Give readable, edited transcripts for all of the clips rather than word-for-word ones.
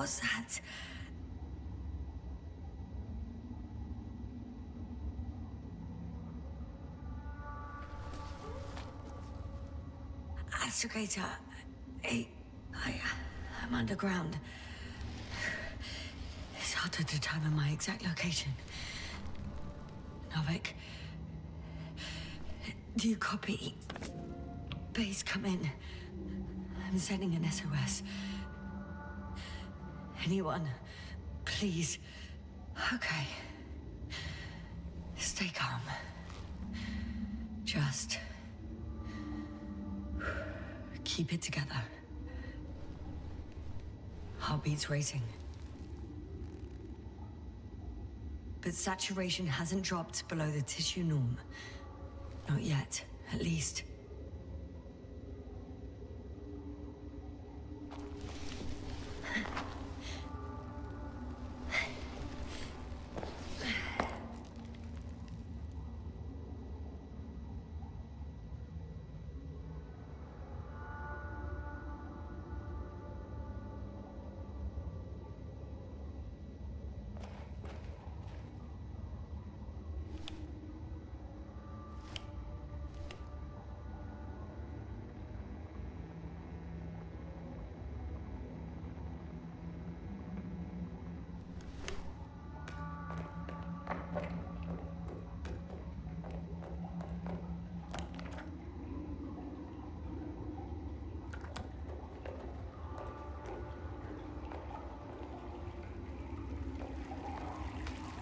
was that? Astrogator, I'm underground. It's hard to determine my exact location. Novik, do you copy? Base, come in. I'm sending an SOS. Anyone, please. Okay. Stay calm. Just keep it together. Heartbeats racing. But saturation hasn't dropped below the tissue norm. Not yet, at least.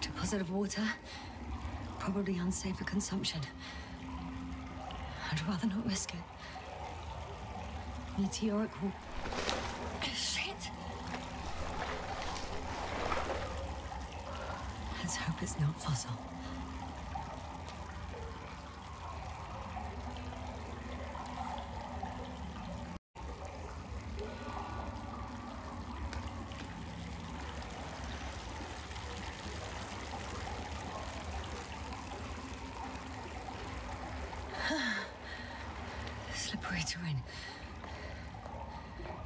Deposit of water, probably unsafe for consumption. I'd rather not risk it. Meteoric will... Shit! Let's hope it's not fossil. Slippery terrain.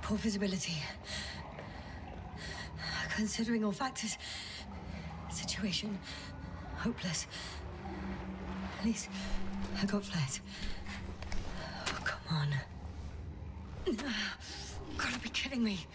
Poor visibility. Considering all factors, situation hopeless. At least I got flares. Oh, come on. Gotta be kidding me.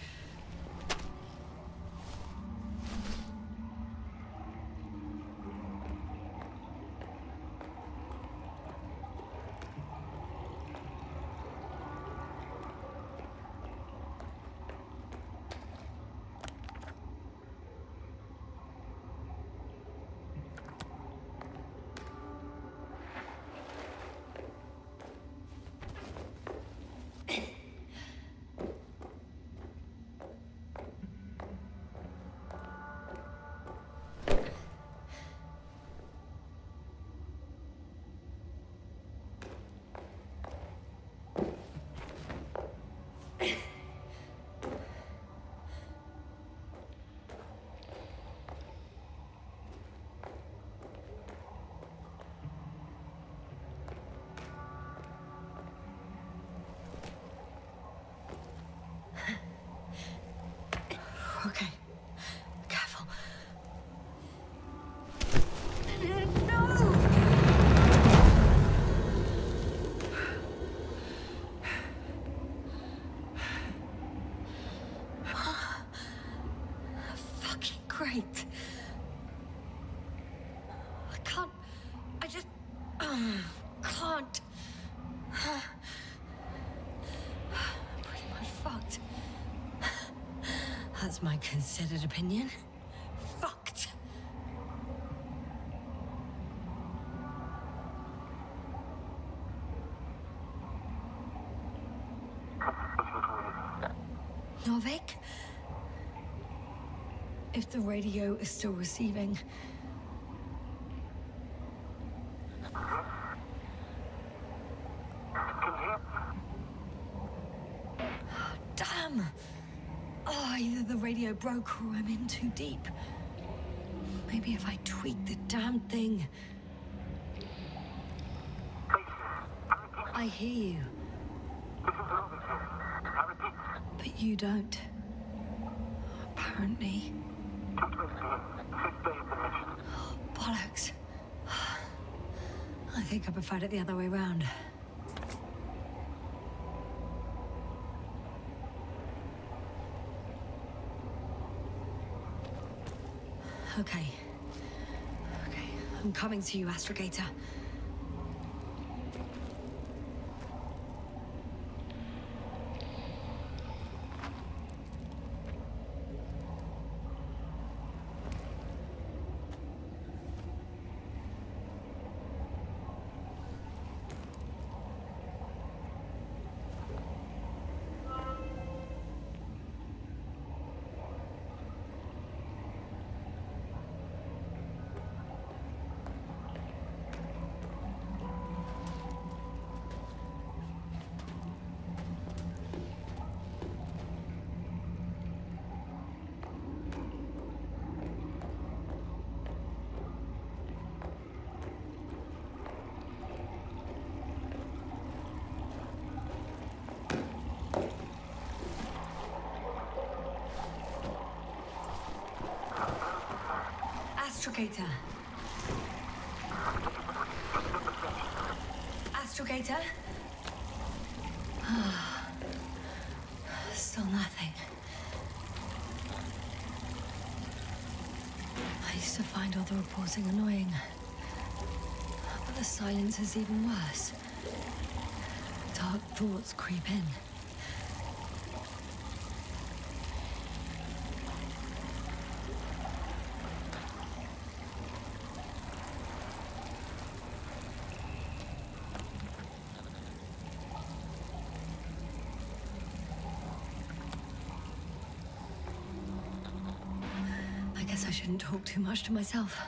Okay. Careful. No! Fucking great. I can't... I just... can't. Pretty much fucked. That's my considered opinion. Fucked. Novik? If the radio is still receiving... Damn! Oh, either the radio broke or I'm in too deep. Maybe if I tweak the damn thing. I hear you. But you don't. currently? 2:20, 5th day of the mission. Oh, bollocks. I think I preferred it the other way round. Okay. I'm coming to you, Astrogator. Astrogator. Astrogator? Still nothing. I used to find all the reporting annoying. But the silence is even worse. Dark thoughts creep in. I shouldn't talk too much to myself.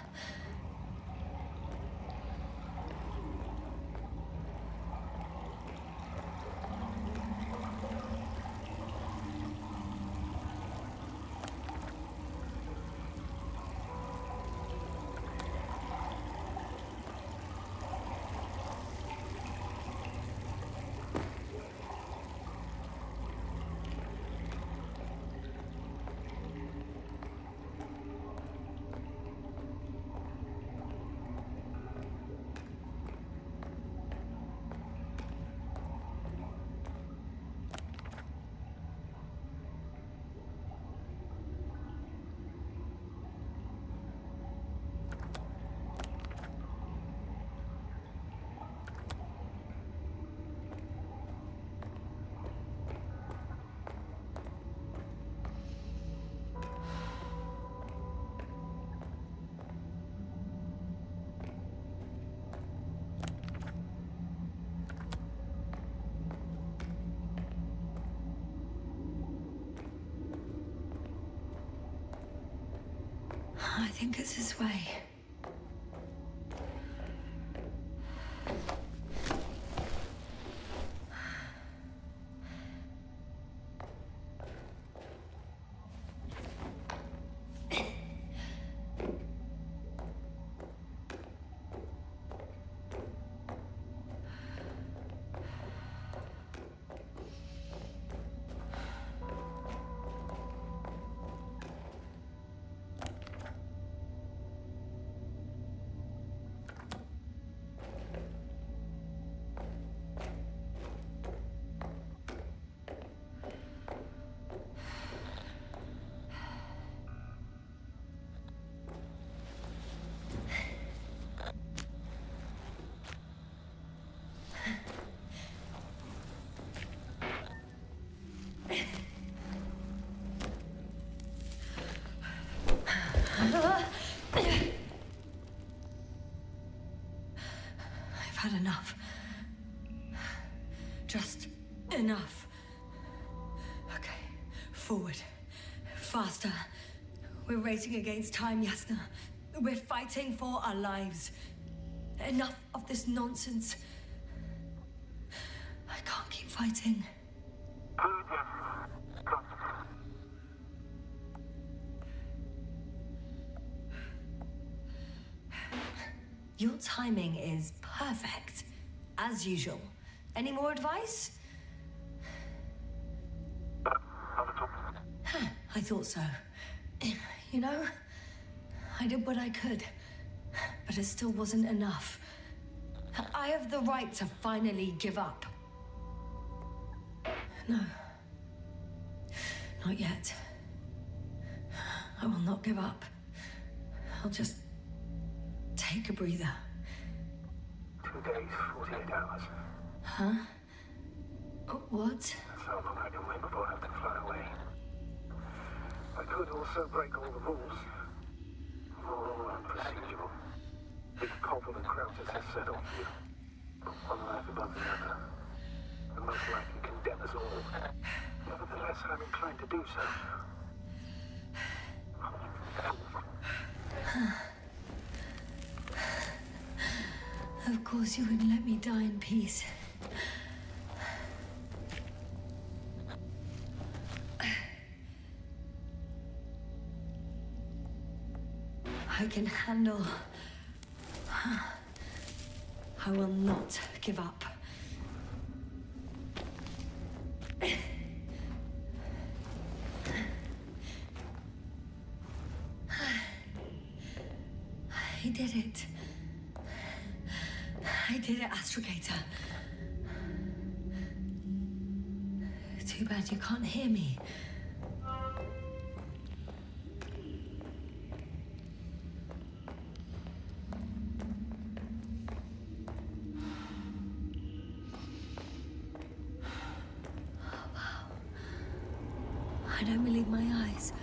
I think it's this way. I've had enough. Just enough. Okay, forward. Faster. We're racing against time, Yasna. We're fighting for our lives. Enough of this nonsense. I can't keep fighting. Your timing is perfect, as usual. Any more advice? Huh, I thought so. You know, I did what I could, but it still wasn't enough. I have the right to finally give up. No. Not yet. I will not give up. I'll just take a breather. 2 days, 48 hours. Huh? What? That's how long I can wait before I have to fly away. I could also break all the rules. Moral and procedural. Big Cobble and Krauters has set off you. But one life above the other. And most likely condemn us all. Nevertheless, I'm inclined to do so. Of course you wouldn't let me die in peace. I can handle. I will not give up. I did it. I did it, Astrogator. Too bad you can't hear me. I don't believe my eyes.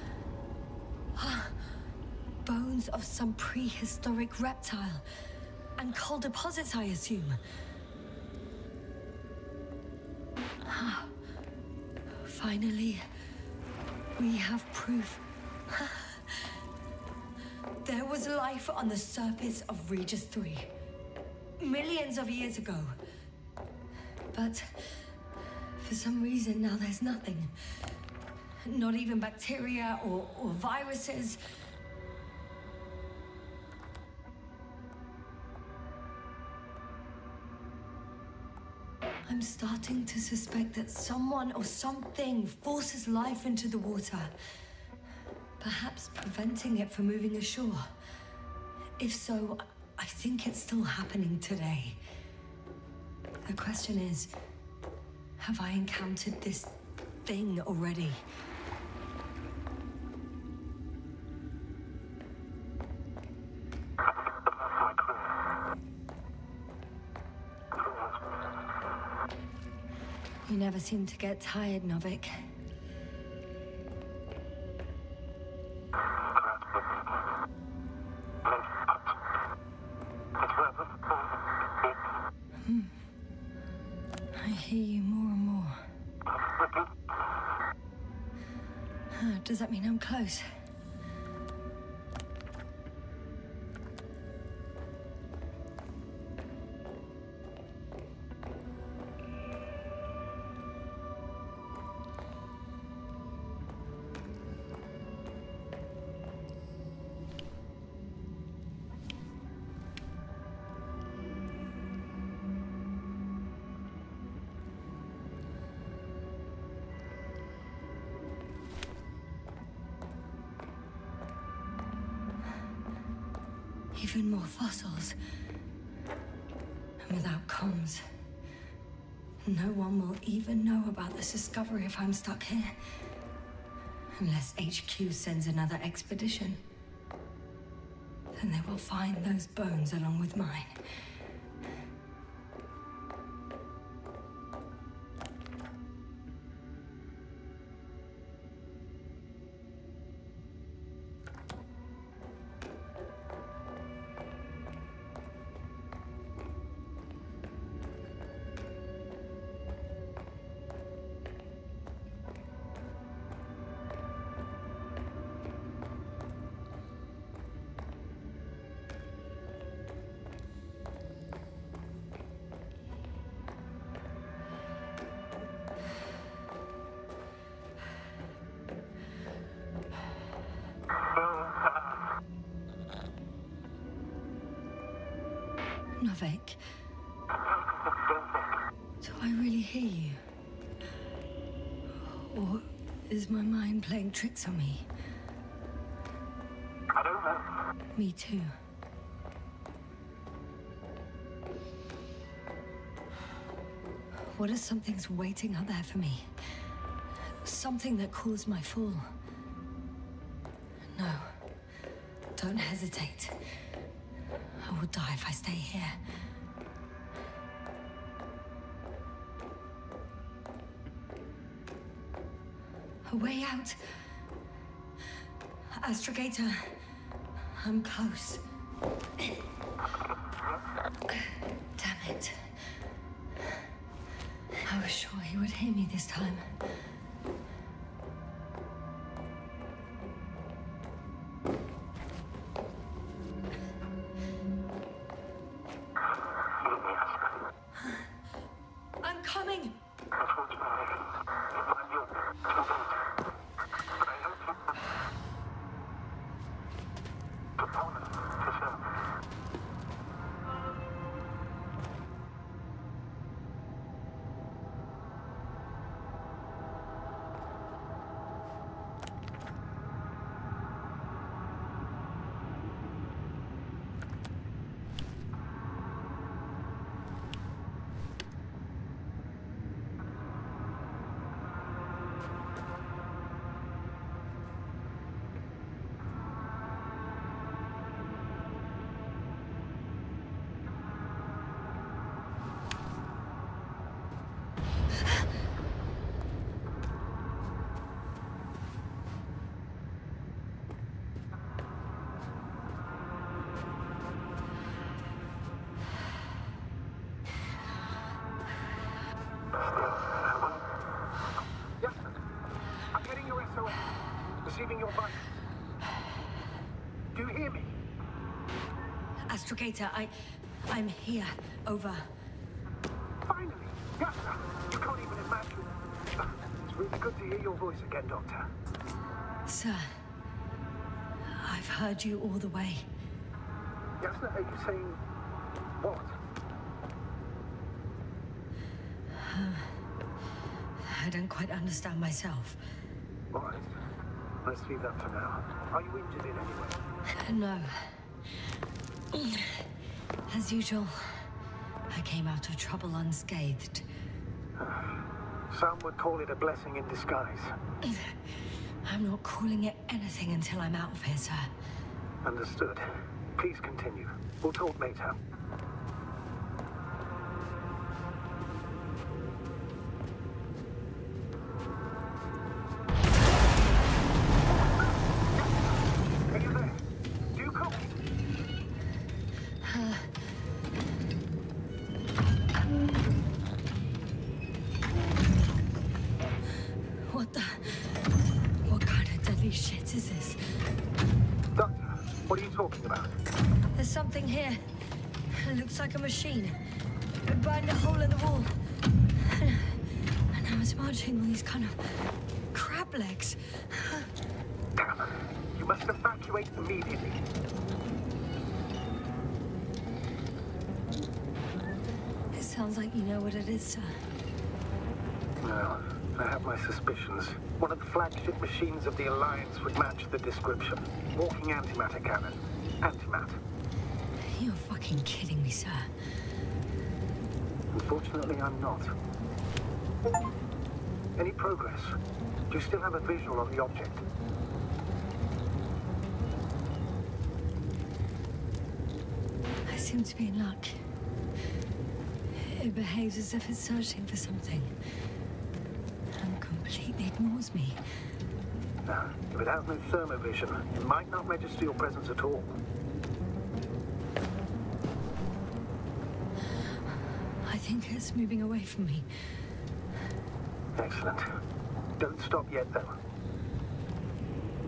Bones of some prehistoric reptile. And coal deposits, I assume. Finally, we have proof. There was life on the surface of Regis 3. Millions of years ago. But for some reason now there's nothing. Not even bacteria or viruses. I'm starting to suspect that someone or something forces life into the water. Perhaps preventing it from moving ashore. If so, I think it's still happening today. The question is, have I encountered this thing already? You never seem to get tired, Novik. I hear you more and more. Does that mean I'm close? Even more fossils. And without comms. No one will even know about this discovery if I'm stuck here. Unless HQ sends another expedition. Then they will find those bones along with mine. Novik, do I really hear you? Or is my mind playing tricks on me? Me too. What if something's waiting out there for me? Something that caused my fall? No. Don't hesitate. I will die if I stay here. A way out. Astrogator. I'm close. Damn it. I was sure he would hear me this time. I'm coming! Receiving your vitals. Do you hear me? Astrogator, I'm here. Over. Finally! Yasna! You can't even imagine. It's really good to hear your voice again, Doctor. Sir, I've heard you all the way. Yasna, are you saying what? I don't quite understand myself. All right. Let's leave that for now. Are you injured in any way? No. As usual, I came out of trouble unscathed. Some would call it a blessing in disguise. I'm not calling it anything until I'm out of here, sir. Understood. Please continue. We'll talk later. What kind of deadly shit is this? Doctor, what are you talking about? There's something here. It looks like a machine. It burned a hole in the wall. And now it's marching on these kind of crab legs. Damn. You must evacuate immediately. It sounds like you know what it is, sir. No, I have my suspicions. One of the flagship machines of the Alliance would match the description. Walking antimatter cannon. Antimatter. You're fucking kidding me, sir. Unfortunately, I'm not. Any progress? Do you still have a visual on the object? I seem to be in luck. It behaves as if it's searching for something. And completely ignores me. If it has no thermovision, it might not register your presence at all. I think it's moving away from me. Excellent. Don't stop yet, though.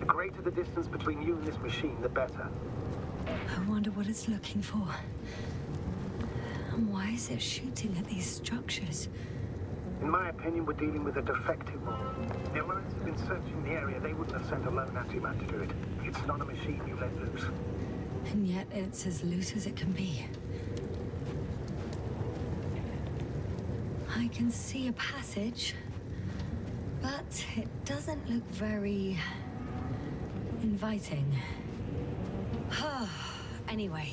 The greater the distance between you and this machine, the better. I wonder what it's looking for. And why is it shooting at these structures? In my opinion, we're dealing with a defective model. The Alliance have been searching the area. They wouldn't have sent a lone antimatter to do it. It's not a machine you let loose. And yet it's as loose as it can be. I can see a passage, but it doesn't look very inviting. anyway.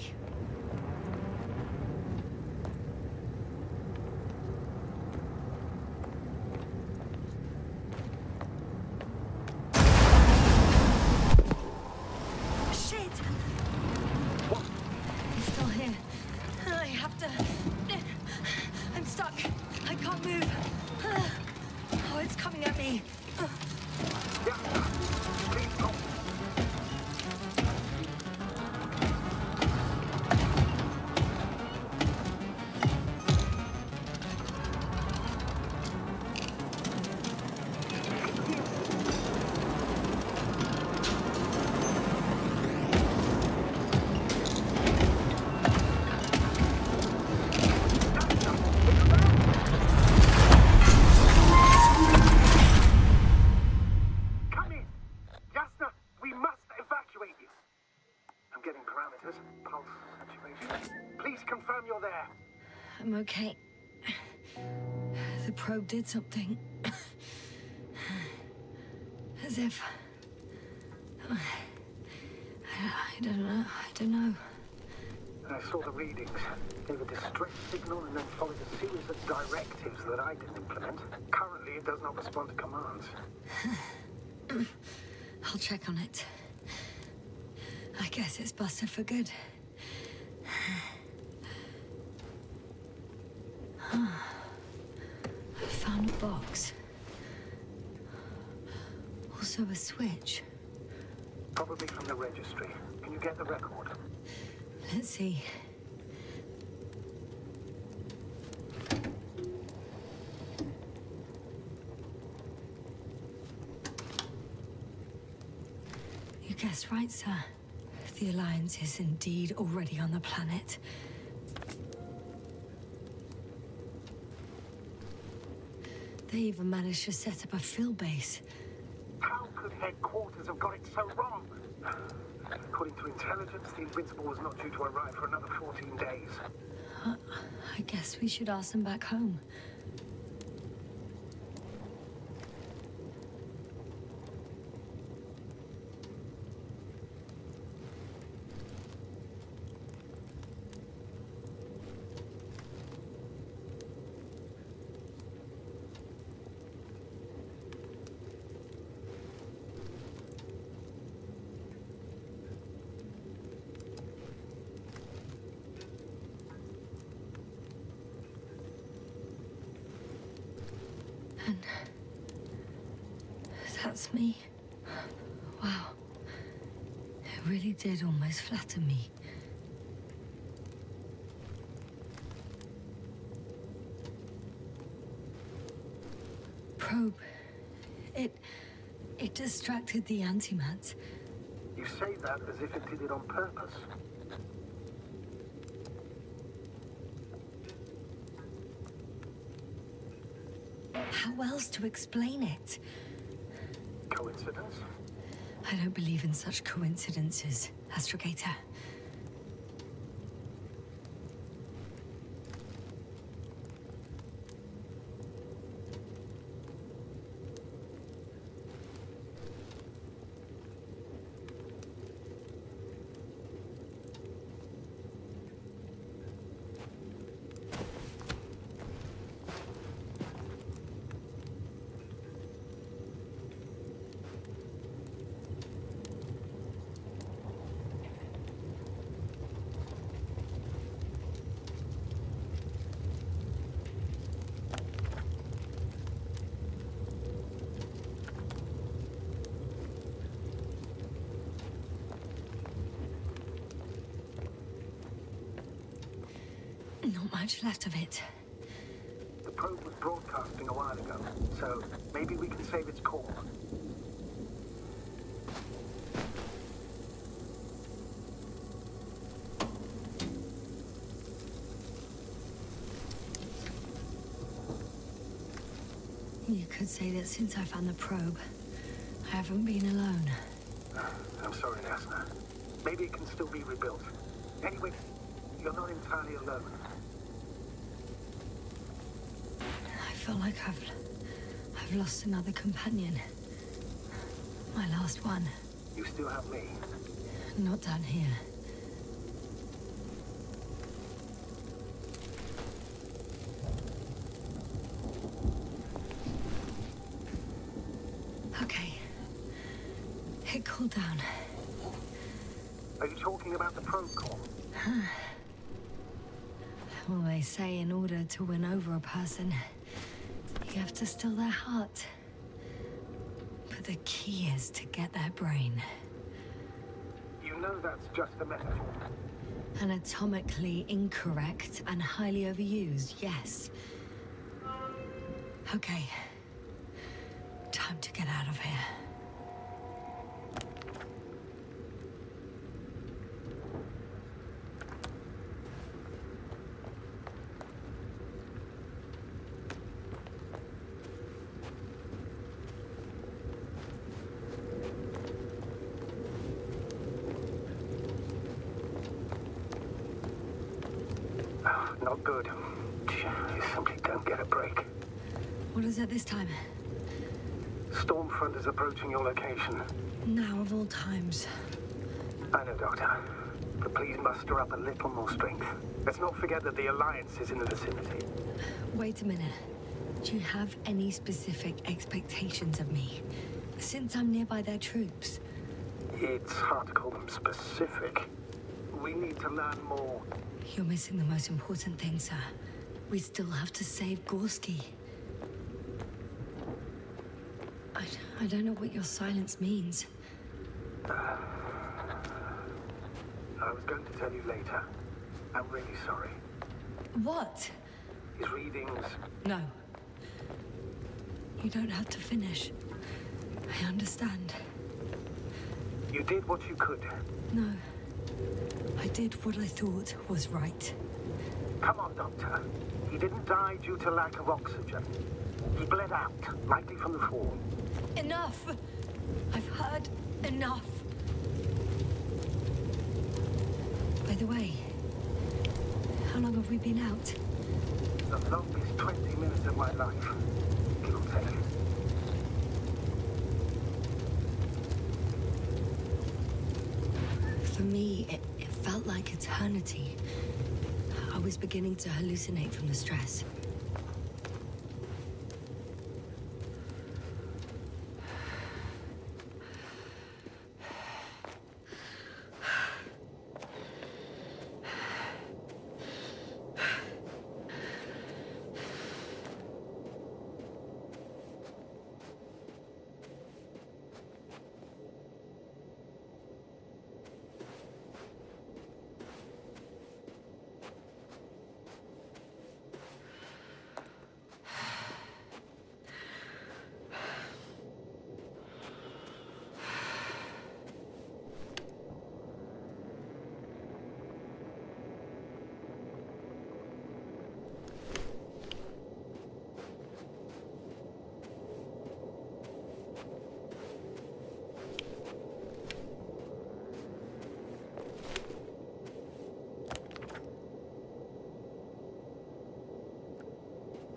Shit! What? He's still here. I have to... I'm stuck. I can't move. Oh, it's coming at me. Yasna, please don't. I'm okay. The probe did something. As if... I don't know. I saw the readings, gave a distress signal, and then followed a series of directives that I didn't implement. Currently, it does not respond to commands. I'll check on it. I guess it's busted for good. I found a box. Also a switch. Probably from the registry. Can you get the record? Let's see. You guessed right, sir. The Alliance is indeed already on the planet. They even managed to set up a field base. How could headquarters have got it so wrong? According to intelligence, the Invincible was not due to arrive for another 14 days. I guess we should ask them back home. And that's me. Wow. It really did almost flatter me. Probe. It distracted the antimats. You say that as if it did it on purpose. How else to explain it? Coincidence? I don't believe in such coincidences, Astrogator. Not much left of it. The probe was broadcasting a while ago, so maybe we can save its call. You could say that since I found the probe, I haven't been alone. I'm sorry, Yasna. Maybe it can still be rebuilt. Anyway, you're not entirely alone. I feel like I've lost another companion. My last one. You still have me. Not down here. it cool down. Are you talking about the probe call? Well, they say in order to win over a person, you have to steal their heart. But the key is to get their brain. You know that's just a metaphor. Anatomically incorrect and highly overused, yes. Okay. Time to get out of here. Not good. You simply don't get a break. What is it this time? Stormfront is approaching your location. Now of all times. I know, Doctor. But please muster up a little more strength. Let's not forget that the Alliance is in the vicinity. Wait a minute. Do you have any specific expectations of me? Since I'm nearby their troops. It's hard to call them specific. We need to learn more. You're missing the most important thing, sir. We still have to save Gorski. I don't know what your silence means. I was going to tell you later. I'm really sorry. What? His readings... No. You don't have to finish. I understand. You did what you could. No. I did what I thought was right. Come on, Doctor. He didn't die due to lack of oxygen. He bled out, likely from the fall. Enough! I've heard enough. By the way, how long have we been out? The longest 20 minutes of my life. Give or take. For me, it felt like eternity. I was beginning to hallucinate from the stress.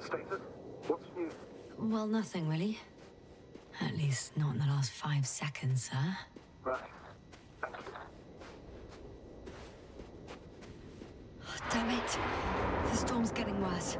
Status? What's new? Well, nothing really. At least not in the last 5 seconds, sir. Right. Thank you. Oh, damn it! The storm's getting worse.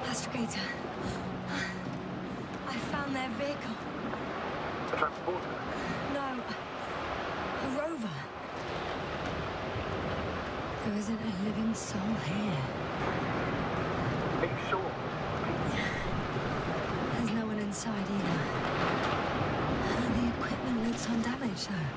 Astragator. I found their vehicle. A transporter? No. A rover. There isn't a living soul here. Are you sure? There's no one inside either. The equipment looks undamaged, though.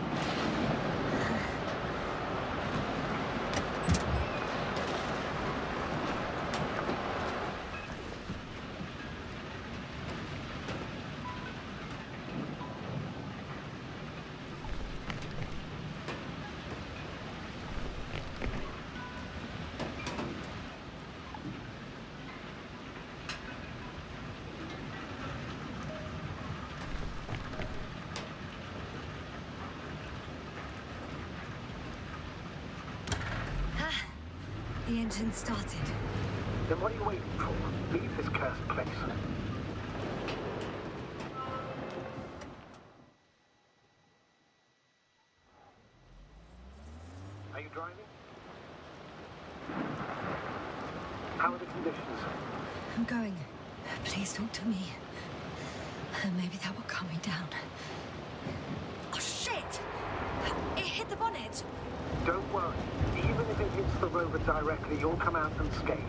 The engine started. Then what are you waiting for? Leave this cursed place. Are you driving? How are the conditions? I'm going. Please talk to me. Maybe that will calm me down. Oh, shit! It hit the bonnet! Don't worry. Even if it hits the rover directly, you'll come out unscathed.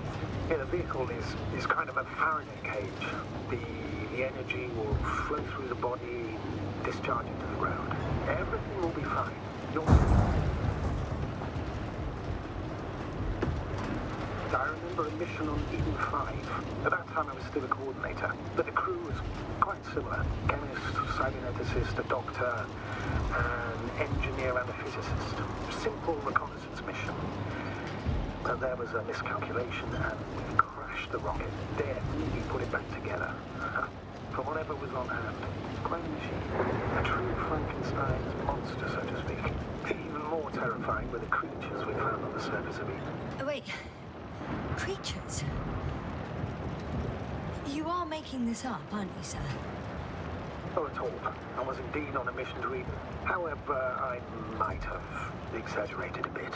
Yeah, the vehicle is kind of a Faraday cage. The energy will flow through the body, discharge into the ground. Everything will be fine. You'll see. I remember a mission on Eden 5. At that time I was still a coordinator, but the crew was quite similar. Chemist, cyberneticist, a doctor, an engineer and a physicist. Simple reconnaissance mission. But there was a miscalculation and we crashed the rocket. Then we put it back together. From whatever was on hand. Quite a machine. A true Frankenstein's monster, so to speak. Even more terrifying were the creatures we found on the surface of Eden. Oh, wait. Creatures? You are making this up, aren't you, sir? Not at all. I was indeed on a mission to Eden. However, I might have exaggerated a bit.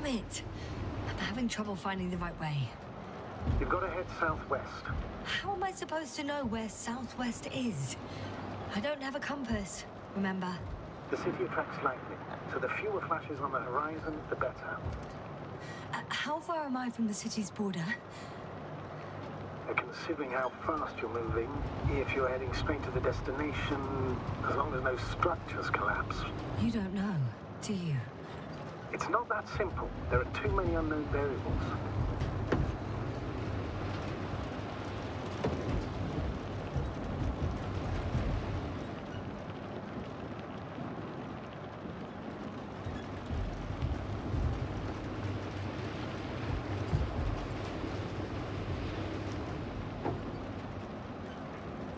It. I'm having trouble finding the right way. You've got to head southwest. How am I supposed to know where southwest is? I don't have a compass, remember? The city attracts lightning, so the fewer flashes on the horizon, the better. How far am I from the city's border? Considering how fast you're moving, if you're heading straight to the destination, as long as no structures collapse. You don't know, do you? It's not that simple. There are too many unknown variables.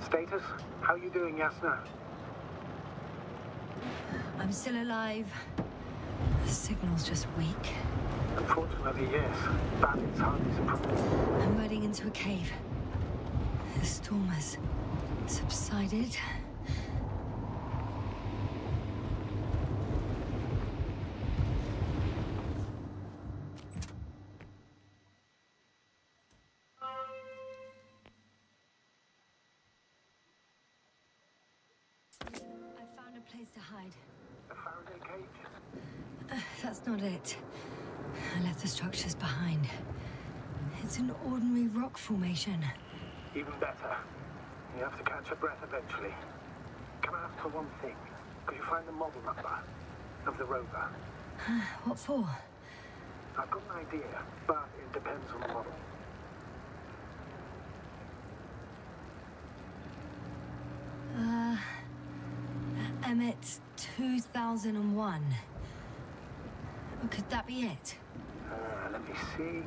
Status? How are you doing, Yasna? I'm still alive. The signal's just weak. Unfortunately, yes. But it's hardly surprising. I'm riding into a cave. The storm has subsided. place to hide. A Faraday cage? That's not it. I left the structures behind. It's an ordinary rock formation. Even better. You have to catch your breath eventually. Can I ask for one thing? Could you find the model number of the rover? What for? I've got an idea, but it depends on the model. Emmett 2001. Could that be it? Let me see.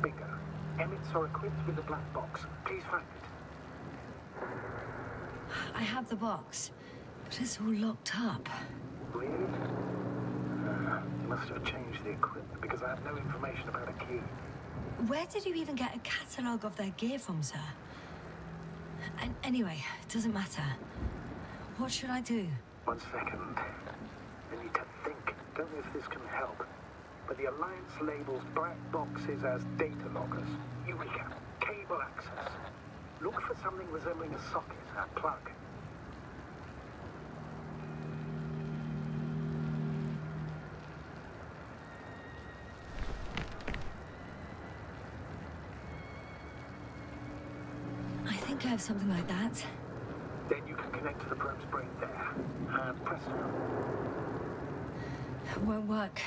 Bingo. Emmets are equipped with a black box. Please find it. I have the box, but it's all locked up. Really? You must have changed the equipment because I have no information about a key. Where did you even get a catalogue of their gear from, sir? Anyway, it doesn't matter. What should I do? 1 second. I need to think. Don't know if this can help. But the Alliance labels black boxes as data loggers. Eureka. Cable access. Look for something resembling a socket, a plug. I think I have something like that. Then you can connect to the probe's brain there. And presto. It won't work.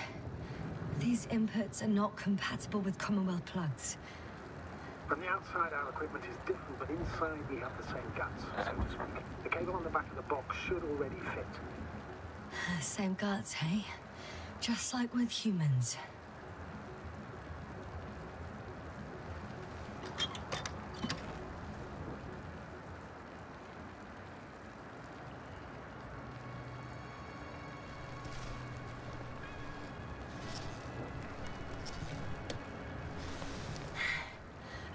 These inputs are not compatible with Commonwealth plugs. From the outside, our equipment is different, but inside we have the same guts, so to speak. The cable on the back of the box should already fit. Same guts, hey? Just like with humans.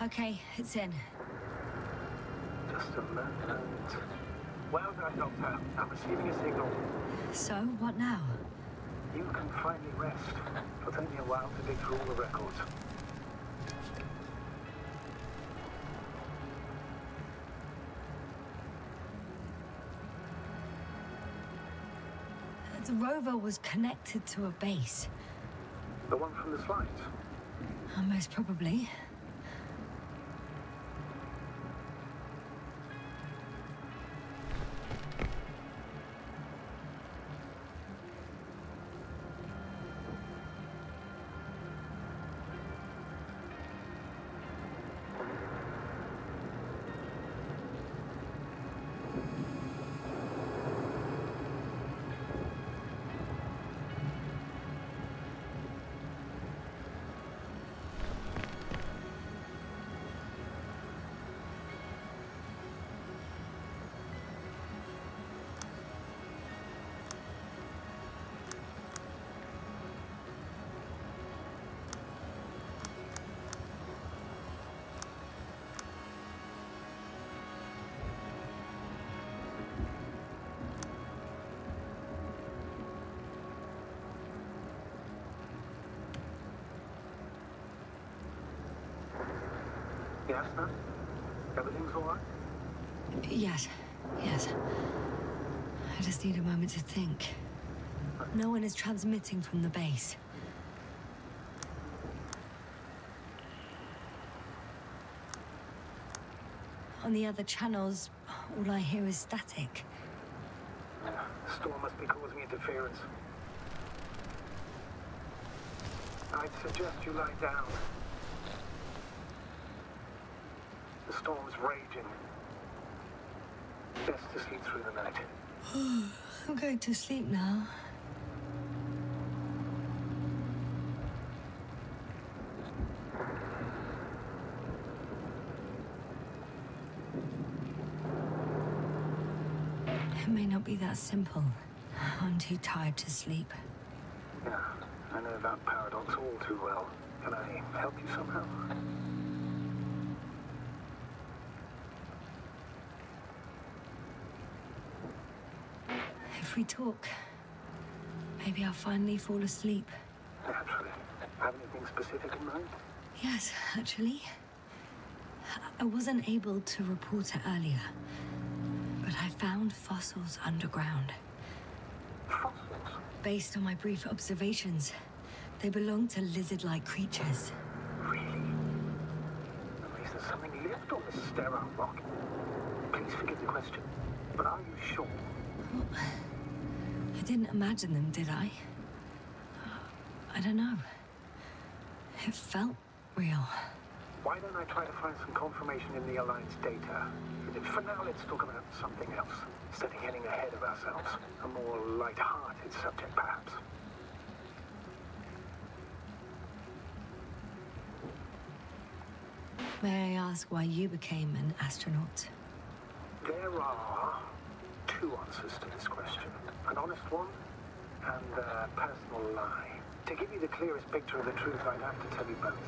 Okay, it's in. Just a moment. Well done, Doctor. I'm receiving a signal. So, what now? You can finally rest. It'll take me a while to dig through all the records. The rover was connected to a base. The one from the slides? Most probably. Yasna? Everything's all right? Yes. I just need a moment to think. No one is transmitting from the base. On the other channels, all I hear is static. The storm must be causing interference. I'd suggest you lie down. The storm's raging. Best to sleep through the night. I'm going to sleep now. It may not be that simple. I'm too tired to sleep. Yeah, I know that paradox all too well. Can I help you somehow? If we talk, maybe I'll finally fall asleep. Naturally. Have anything specific in mind? Yes, actually. I wasn't able to report it earlier, but I found fossils underground. Fossils? Based on my brief observations, they belong to lizard-like creatures. Really? Is there something left on this sterile rock? Please forgive the question, but are you sure? Well, I didn't imagine them, did I? I don't know. It felt real. Why don't I try to find some confirmation in the Alliance data? For now, let's talk about something else. Instead of getting ahead of ourselves. A more light-hearted subject, perhaps. May I ask why you became an astronaut? There are two answers to this question. An honest one and a personal lie. To give you the clearest picture of the truth, I'd have to tell you both.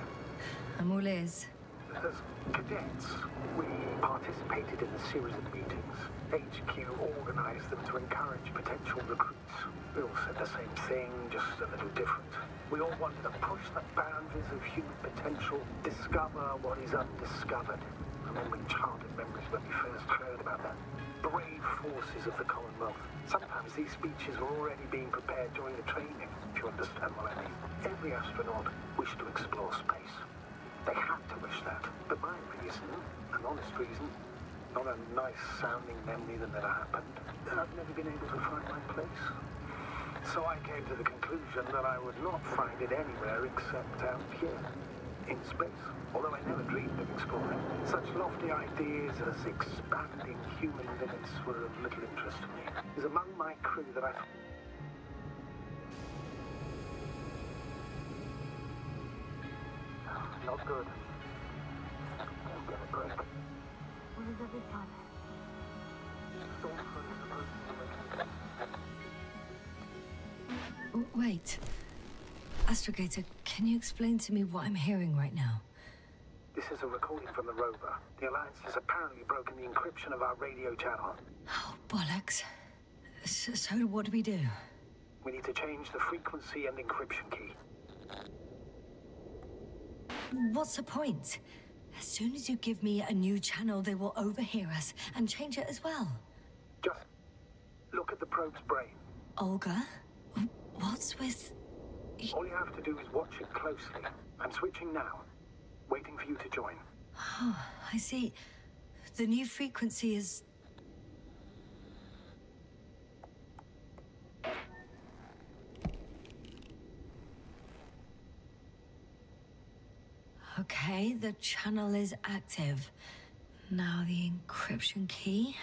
I'm all ears. As cadets, we participated in a series of meetings. HQ organized them to encourage potential recruits. We all said the same thing, just a little different. We all wanted to push the boundaries of human potential, discover what is undiscovered. And then we chanted memories when we first heard about the brave forces of the Commonwealth. Sometimes these speeches were already being prepared during the training, if you understand what I mean. Every astronaut wished to explore space. They had to wish that. But my reason, an honest reason, not a nice-sounding memory that never happened, I've never been able to find my place. So I came to the conclusion that I would not find it anywhere except out here, in space. Although I never dreamed of exploring. Such lofty ideas as expanding human limits were of little interest to me. It was among my crew that I... Not good. Don't get a break. What is every time? Wait. Astrogator, can you explain to me what I'm hearing right now? This is a recording from the rover. The Alliance has apparently broken the encryption of our radio channel. Oh, bollocks. So what do we do? We need to change the frequency and encryption key. What's the point? As soon as you give me a new channel, they will overhear us and change it as well. Just look at the probe's brain. Olga? What's with... All you have to do is watch it closely. I'm switching now. Waiting for you to join. Oh, I see. The new frequency is... Okay, the channel is active. Now the encryption key.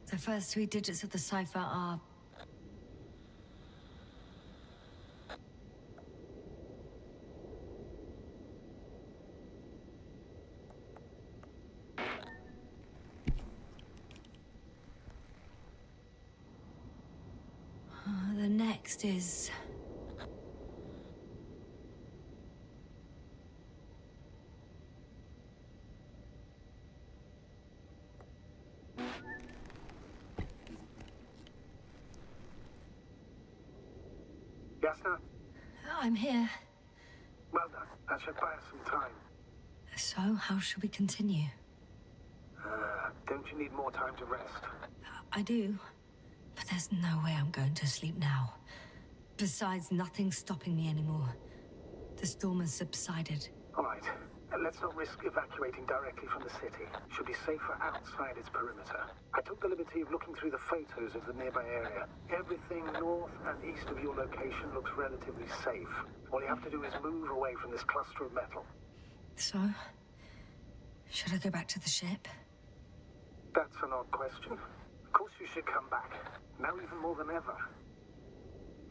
The first 3 digits of the cipher are... the next is... Yasna? I'm here. Well done. That should buy us some time. So, how should we continue? Don't you need more time to rest? I do. But there's no way I'm going to sleep now. Besides, nothing's stopping me anymore. The storm has subsided. All right. Let's not risk evacuating directly from the city. Should be safer outside its perimeter. I took the liberty of looking through the photos of the nearby area. Everything north and east of your location looks relatively safe. All you have to do is move away from this cluster of metal. So, should I go back to the ship? That's an odd question. Of course you should come back. Now even more than ever.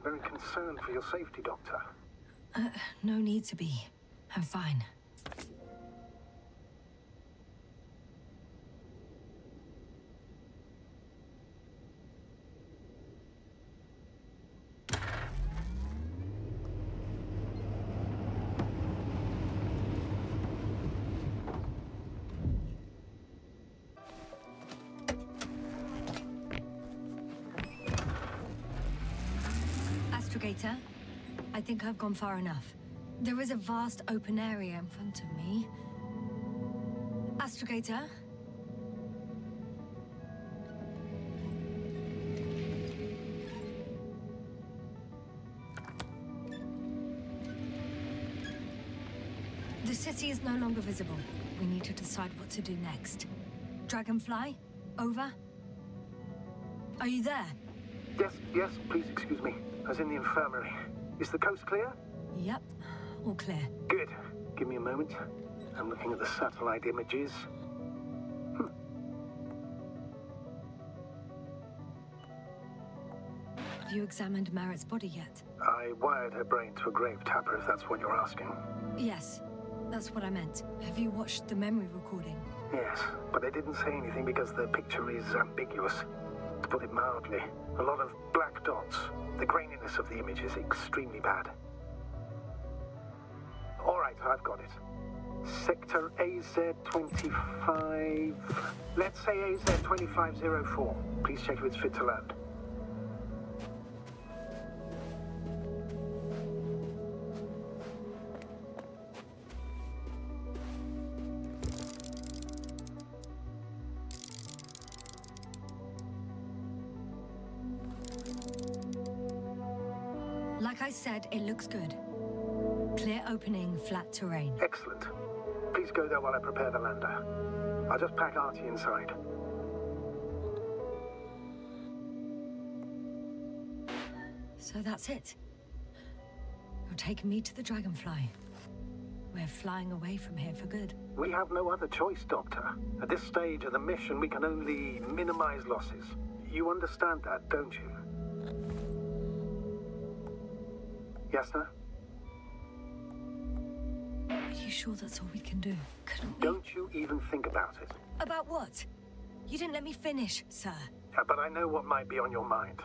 Very concerned for your safety, Doctor. No need to be. I'm fine. Astrogator, I think I've gone far enough. There is a vast open area in front of me. Astrogator? The city is no longer visible. We need to decide what to do next. Dragonfly? Over? Are you there? Yes, please excuse me. I was in the infirmary. Is the coast clear? Yep, all clear. Good. Give me a moment. I'm looking at the satellite images. Have you examined Merritt's body yet? I wired her brain to a grave tapper, if that's what you're asking. Yes, that's what I meant. Have you watched the memory recording? Yes, but I didn't say anything because the picture is ambiguous. To put it mildly, a lot of black dots. The graininess of the image is extremely bad. All right, I've got it. Sector AZ-25... Let's say AZ-2504. Please check if it's fit to land. Like I said, it looks good. Clear opening, flat terrain. Excellent. Please go there while I prepare the lander. I'll just pack Artie inside. So that's it. You're taking me to the Dragonfly. We're flying away from here for good. We have no other choice, Doctor. At this stage of the mission, we can only minimize losses. You understand that, don't you? Yasna? Are you sure that's all we can do? Couldn't we... Don't you even think about it. About what? You didn't let me finish, sir. But I know what might be on your mind.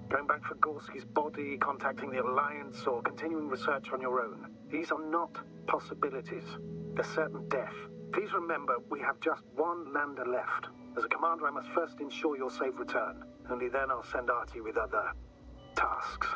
Going back for Gorski's body, contacting the Alliance, or continuing research on your own. These are not possibilities. They're certain death. Please remember, we have just one lander left. As a commander, I must first ensure your safe return. Only then I'll send Artie with other tasks.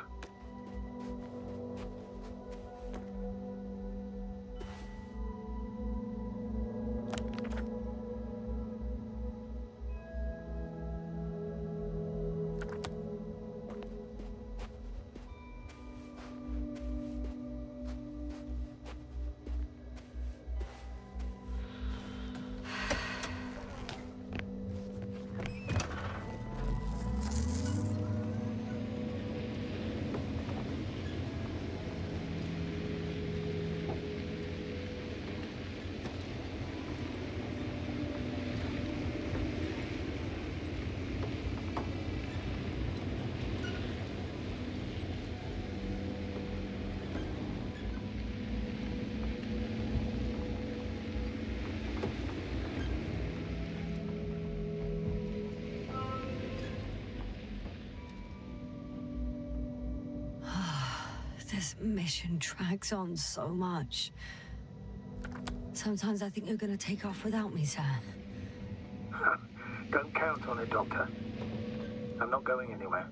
This mission drags on so much. Sometimes I think you're gonna take off without me, sir. Don't count on it, Doctor. I'm not going anywhere.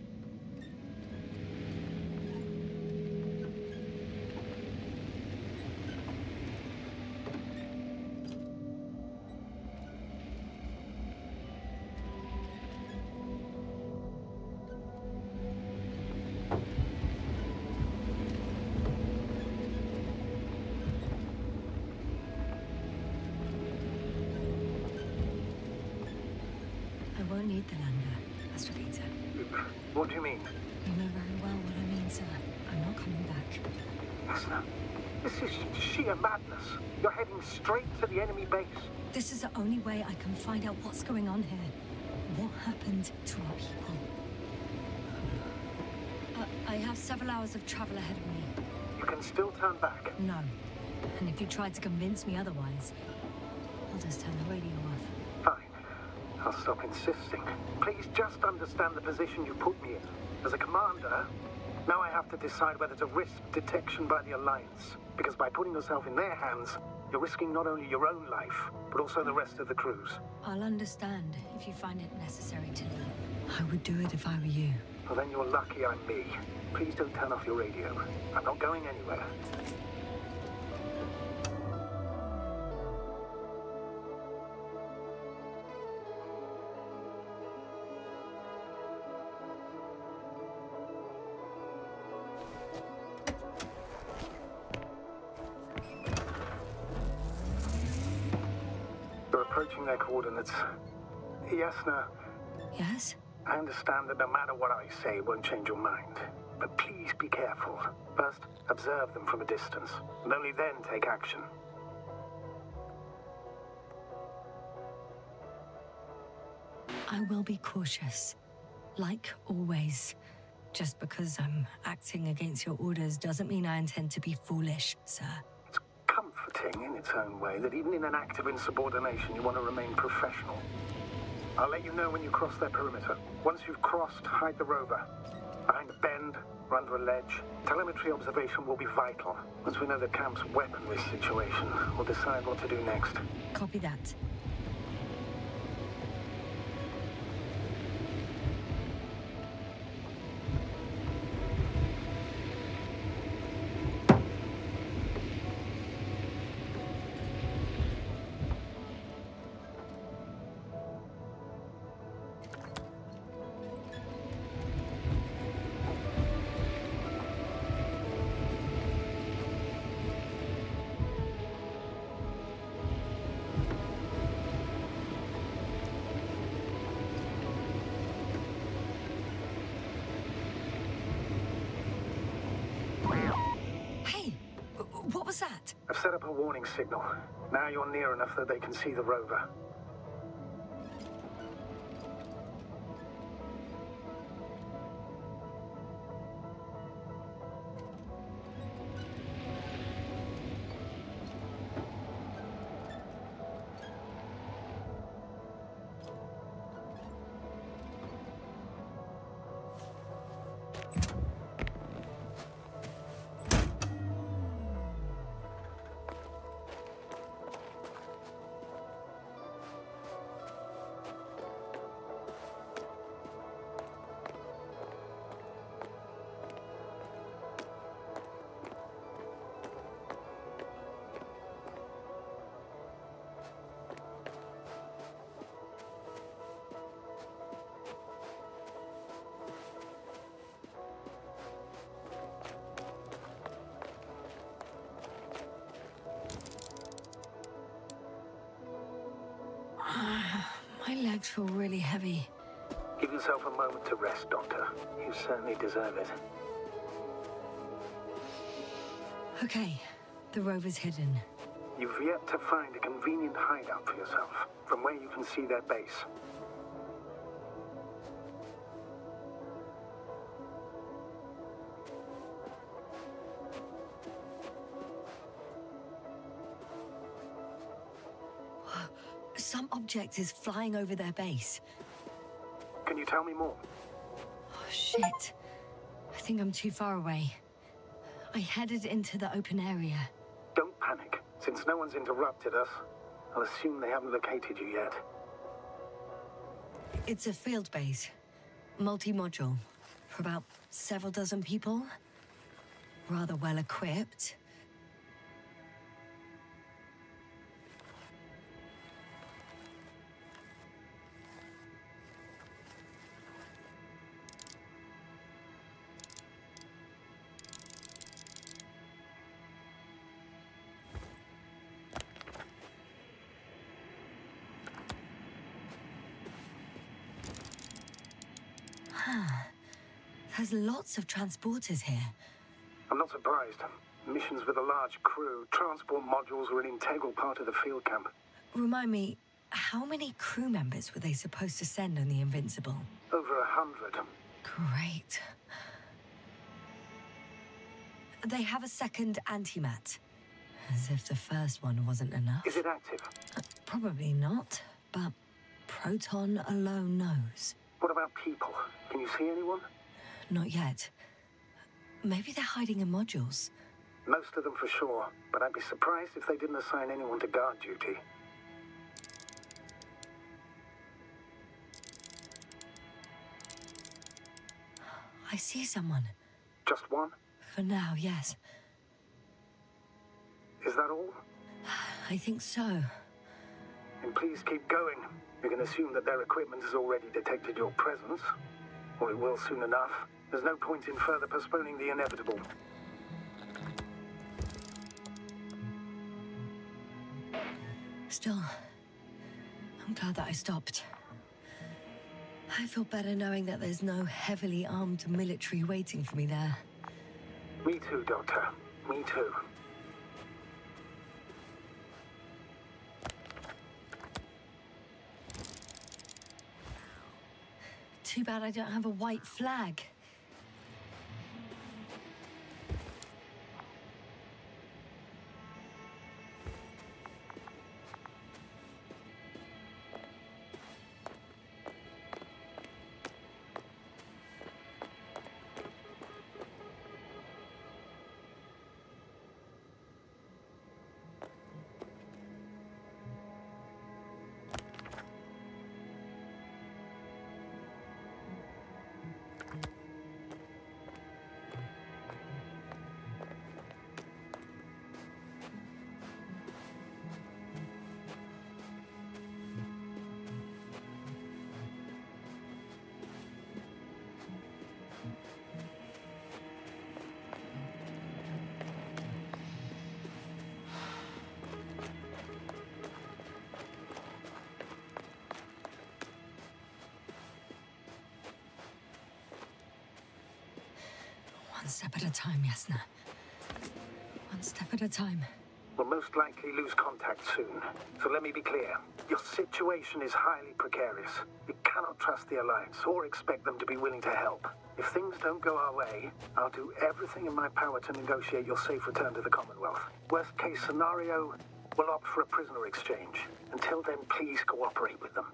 I won't need the lander, Astrogata. What do you mean? You know very well what I mean, sir. I'm not coming back. Yasna, this is sheer madness. You're heading straight to the enemy base. This is the only way I can find out what's going on here. What happened to our people? I have several hours of travel ahead of me. You can still turn back. No. And if you try to convince me otherwise, I'll just turn the radio off. Fine. I'll stop insisting. Please just understand the position you put me in. As a commander, now I have to decide whether to risk detection by the Alliance. Because by putting yourself in their hands, you're risking not only your own life, but also the rest of the crew's. I'll understand if you find it necessary to leave. I would do it if I were you. Well, then you're lucky I'm me. Please don't turn off your radio. I'm not going anywhere. approaching their coordinates. Yasna, Yes? I understand that no matter what I say, it won't change your mind. But please be careful. First, observe them from a distance, and only then take action. I will be cautious. Like always. Just because I'm acting against your orders doesn't mean I intend to be foolish, sir. It's comforting in its own way that even in an act of insubordination, you want to remain professional. I'll let you know when you cross their perimeter. Once you've crossed, hide the rover. Behind a bend, or under a ledge. Telemetry observation will be vital. Once we know the camp's weapon this situation, we'll decide what to do next. Copy that. What was that? I've set up a warning signal. Now you're near enough that they can see the rover. My legs feel really heavy. Give yourself a moment to rest, Doctor. You certainly deserve it. Okay, the rover's hidden. You've yet to find a convenient hideout for yourself, from where you can see their base. Some object is flying over their base. Can you tell me more? Oh, shit. I think I'm too far away. I headed into the open area. Don't panic. Since no one's interrupted us, I'll assume they haven't located you yet. It's a field base. Multi-module. For about several dozen people. Rather well equipped. There's lots of transporters here. I'm not surprised. Missions with a large crew, transport modules are an integral part of the field camp. Remind me, how many crew members were they supposed to send on the Invincible? Over 100. Great. They have a second antimat. As if the first one wasn't enough. Is it active? Probably not, but Proton alone knows. What about people? Can you see anyone? Not yet. Maybe they're hiding in modules. Most of them for sure, but I'd be surprised if they didn't assign anyone to guard duty. I see someone. Just one? For now, yes. Is that all? I think so. And please keep going. You can assume that their equipment has already detected your presence. Or it will soon enough. There's no point in further postponing the inevitable. Still, I'm glad that I stopped. I feel better knowing that there's no heavily armed military waiting for me there. Me too, Doctor. Me too. Too bad I don't have a white flag. One step at a time, Yasna. One step at a time. We'll most likely lose contact soon. So let me be clear. Your situation is highly precarious. You cannot trust the Alliance or expect them to be willing to help. If things don't go our way, I'll do everything in my power to negotiate your safe return to the Commonwealth. Worst case scenario, we'll opt for a prisoner exchange. Until then, please cooperate with them.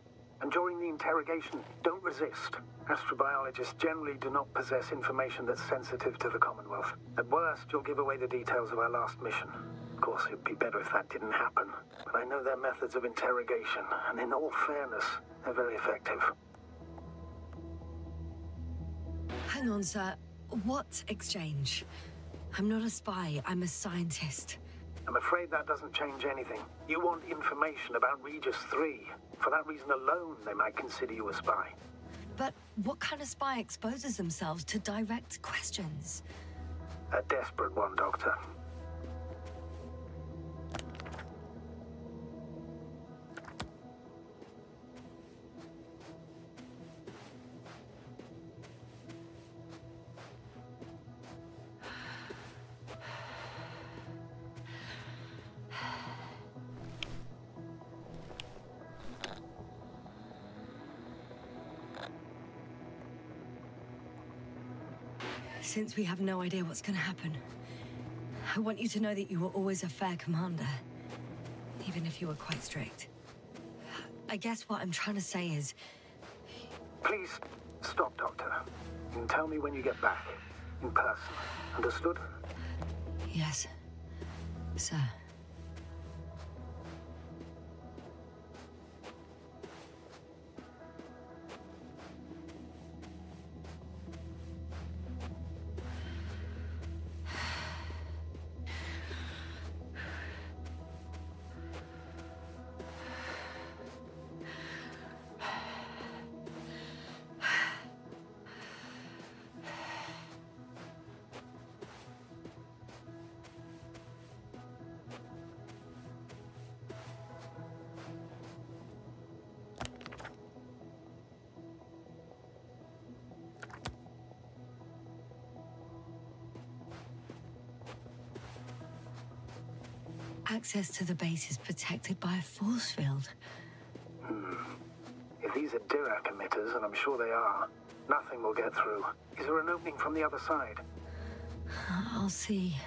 And during the interrogation, don't resist. Astrobiologists generally do not possess information that's sensitive to the Commonwealth. At worst, you'll give away the details of our last mission. Of course, it'd be better if that didn't happen. But I know their methods of interrogation, and in all fairness, they're very effective. Hang on, sir. What exchange? I'm not a spy, I'm a scientist. I'm afraid that doesn't change anything. You want information about Regis 3. For that reason alone, they might consider you a spy. But what kind of spy exposes themselves to direct questions? A desperate one, Doctor. Since we have no idea what's going to happen, I want you to know that you were always a fair commander, even if you were quite strict. I guess what I'm trying to say is... Please, stop, Doctor. You can tell me when you get back. In person. Understood? Yes, sir. Access to the base is protected by a force field. If these are Dirac emitters, and I'm sure they are, nothing will get through. Is there an opening from the other side? I'll see.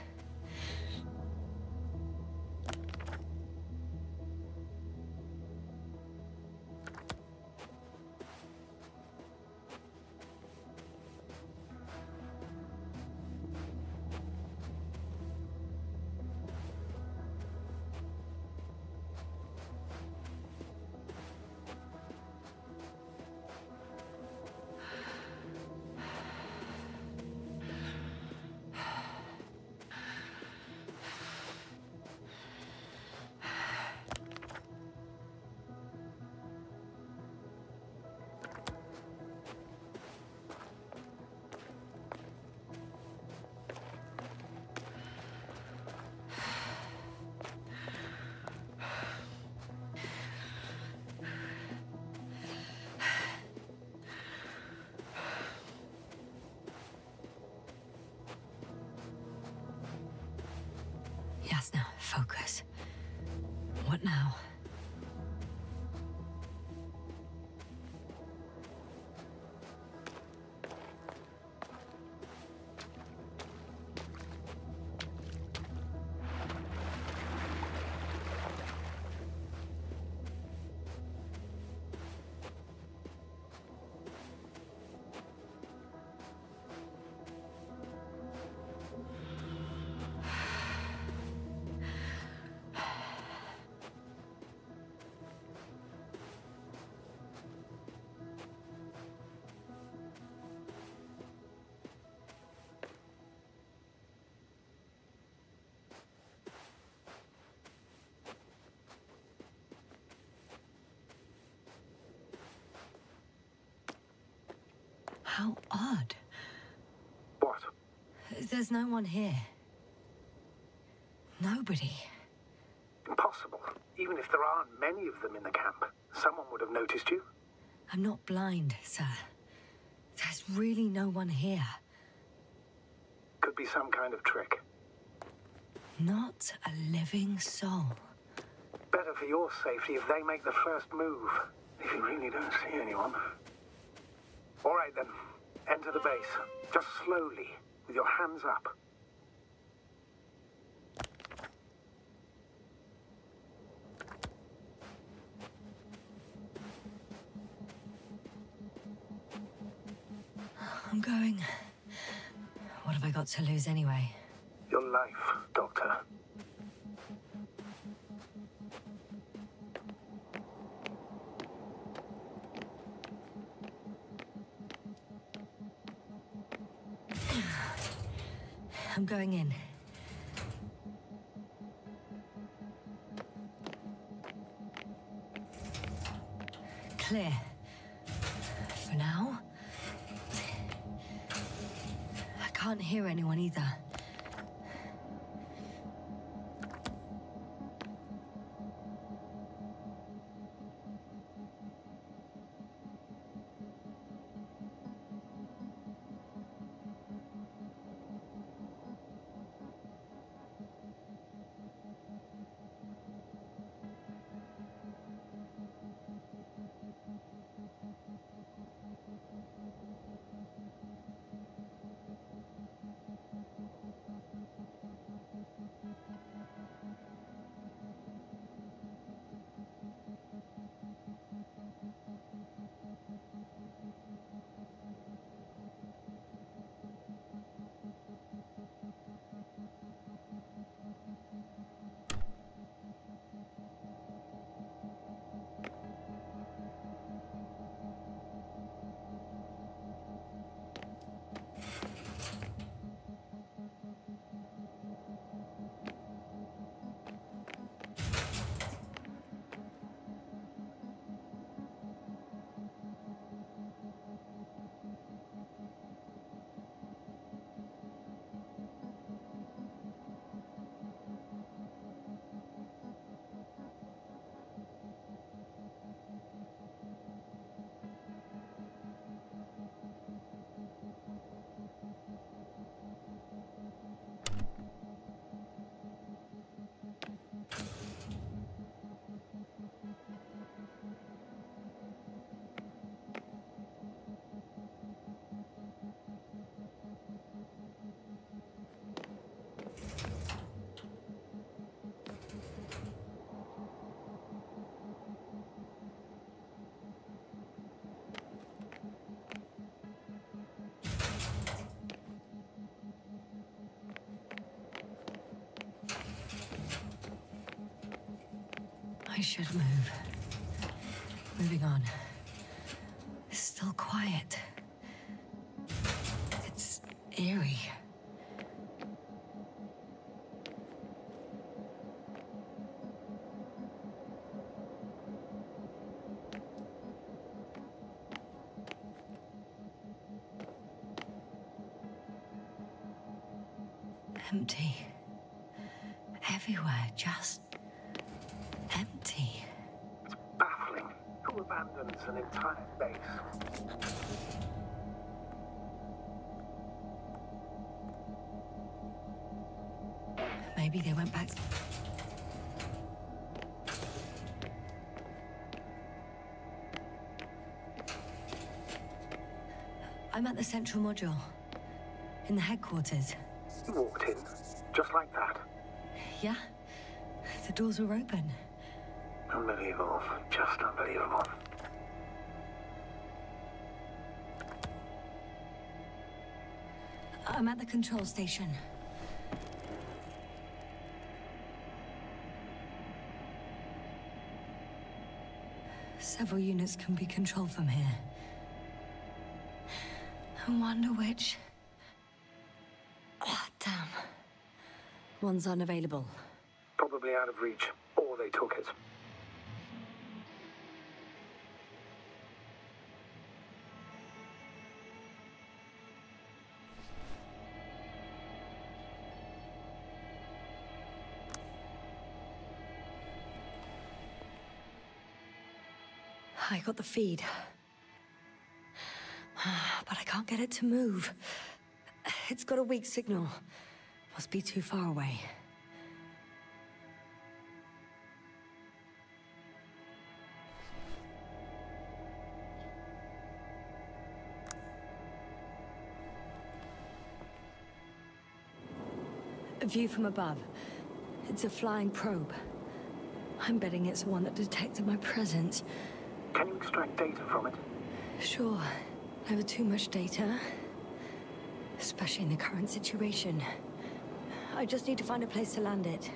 focus. What now? How odd. What? There's no one here. Nobody. Impossible. Even if there aren't many of them in the camp, someone would have noticed you. I'm not blind, sir. There's really no one here. Could be some kind of trick. Not a living soul. Better for your safety if they make the first move. If you really don't see anyone. All right then. Enter the base. Just slowly, with your hands up. I'm going. What have I got to lose anyway? Your life, Doctor. I'm going in. Clear. For now. I can't hear anyone either. I should move. Moving on. It's still quiet. It's eerie. Empty. Everywhere, just empty. It's baffling. Who abandons an entire base? Maybe they went back. I'm at the central module. In the headquarters. You walked in, just like that. Yeah? The doors were open. Unbelievable. Just unbelievable. I'm at the control station. Several units can be controlled from here. I wonder which... Oh, damn. One's unavailable. Probably out of reach, or they took it. I got the feed. But I can't get it to move. It's got a weak signal. Must be too far away. A view from above. It's a flying probe. I'm betting it's the one that detected my presence. Can you extract data from it? Sure. Never too much data. Especially in the current situation. I just need to find a place to land it.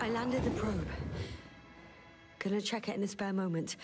I landed the probe. Gonna check it in a spare moment.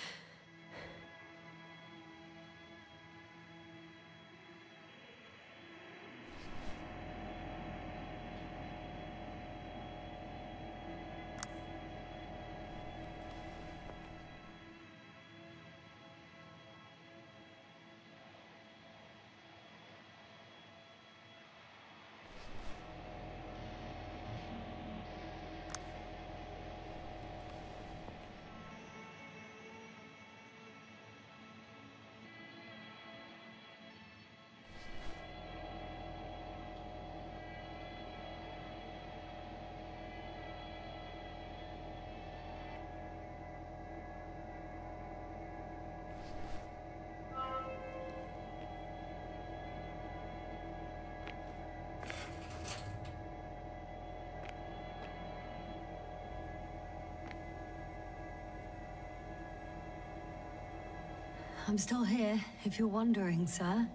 I'm still here, if you're wondering, sir.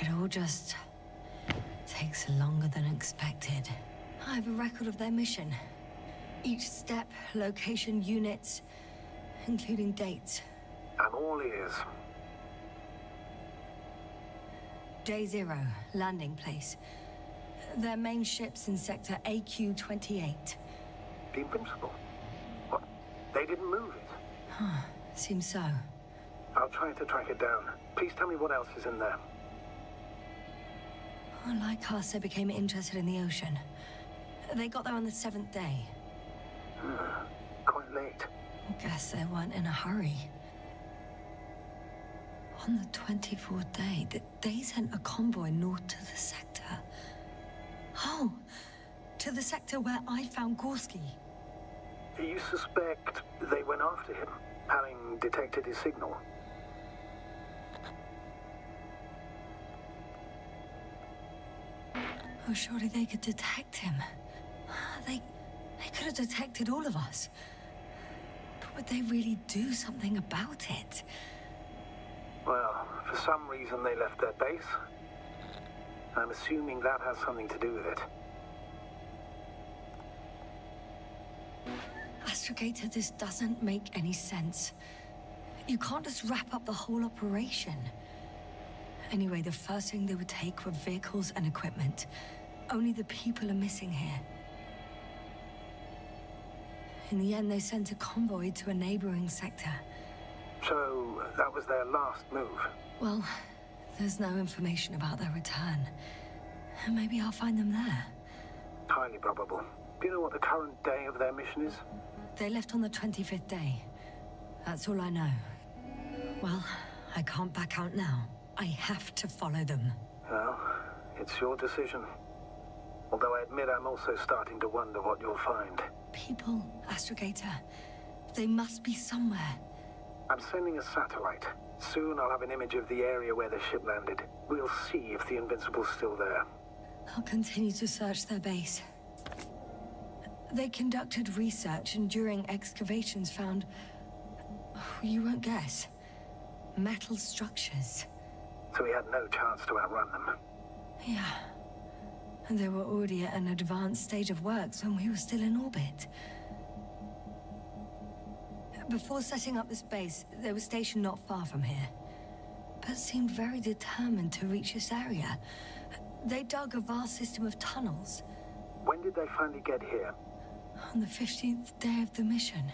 It all just takes longer than expected. I have a record of their mission. Each step, location, units, including dates. I'm all ears. Day 0, landing place. Their main ship's in sector AQ-28. The Invincible? What? They didn't move it? Huh. Seems so. I'll try to track it down. Please tell me what else is in there. Well, like us, they became interested in the ocean. They got there on the 7th day. Quite late. Guess they weren't in a hurry. On the 24th day, they sent a convoy north to the sector. Oh, to the sector where I found Gorski. You suspect they went after him, having detected his signal? Oh, surely they could detect him. They could have detected all of us. But would they really do something about it? Well, for some reason they left their base. I'm assuming that has something to do with it. Astrogator, this doesn't make any sense. You can't just wrap up the whole operation. Anyway, the first thing they would take were vehicles and equipment. Only the people are missing here. In the end, they sent a convoy to a neighboring sector. So, that was their last move? Well, there's no information about their return. Maybe I'll find them there. Highly probable. Do you know what the current day of their mission is? They left on the 25th day. That's all I know. Well, I can't back out now. I have to follow them. Well, it's your decision. Although I admit I'm also starting to wonder what you'll find. People, Astrogator. They must be somewhere. I'm sending a satellite. Soon I'll have an image of the area where the ship landed. We'll see if the Invincible's still there. I'll continue to search their base. They conducted research and during excavations found... you won't guess. Metal structures. So we had no chance to outrun them. Yeah. And they were already at an advanced stage of works when we were still in orbit. Before setting up this base, they were stationed not far from here. But seemed very determined to reach this area. They dug a vast system of tunnels. When did they finally get here? On the 15th day of the mission.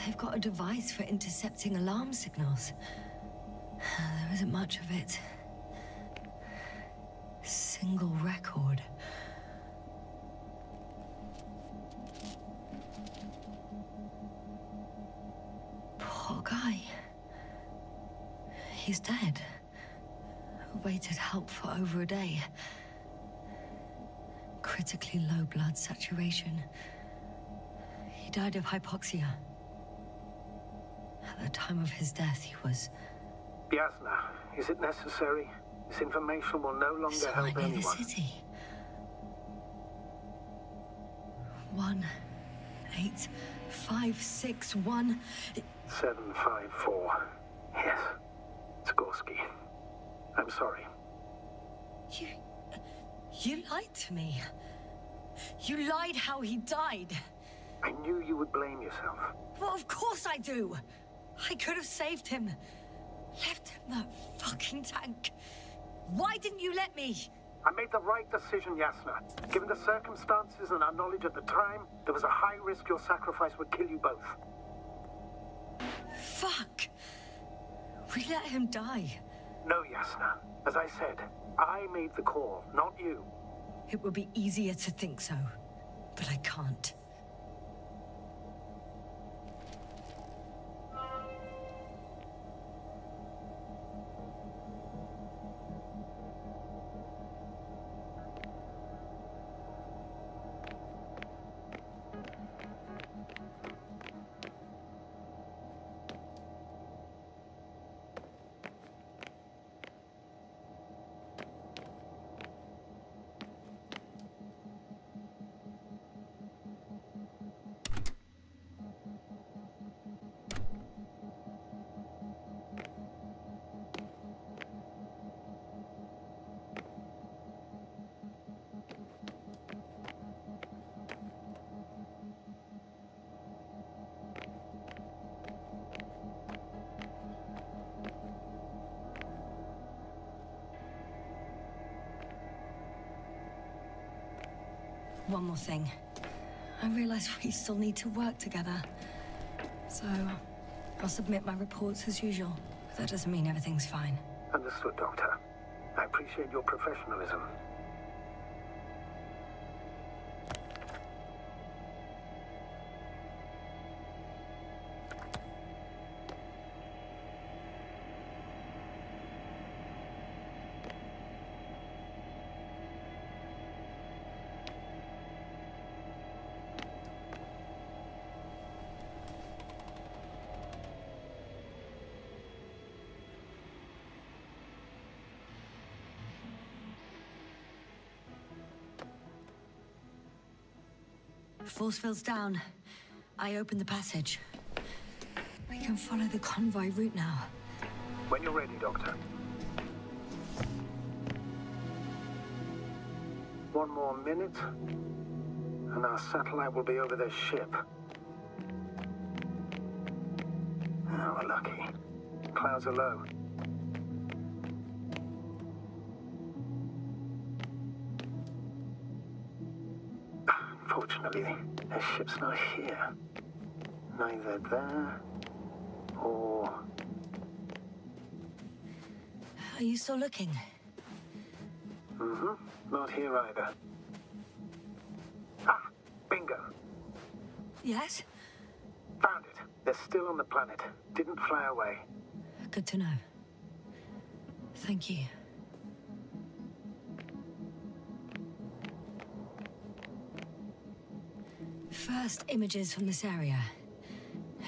They've got a device for intercepting alarm signals. There isn't much of it. Single record. Poor guy. He's dead. Waited help for over a day. Critically low blood saturation. He died of hypoxia. At the time of his death, he was... Yasna, is it necessary? This information will no longer help near anyone. the city. 18561. 754. Yes. Skorsky. I'm sorry. You lied to me. You lied how he died. I knew you would blame yourself. Well, of course I do. I could have saved him. Left him that fucking tank. Why didn't you let me? I made the right decision, Yasna. Given the circumstances and our knowledge at the time, there was a high risk your sacrifice would kill you both. Fuck. We let him die. No, Yasna. As I said, I made the call, not you. It would be easier to think so, but I can't. One more thing. I realize we still need to work together. So, I'll submit my reports as usual. But that doesn't mean everything's fine. Understood, Doctor. I appreciate your professionalism. Force field's down. I open the passage. We can follow the convoy route now. When you're ready, Doctor. One more minute, and our satellite will be over their ship. Oh, we're lucky. Clouds are low. Fortunately, their ship's not here. Neither there, or... Are you still looking? Mm-hmm. Not here either. Ah! Bingo! Yes? Found it. They're still on the planet. Didn't fly away. Good to know. Thank you. First images from this area.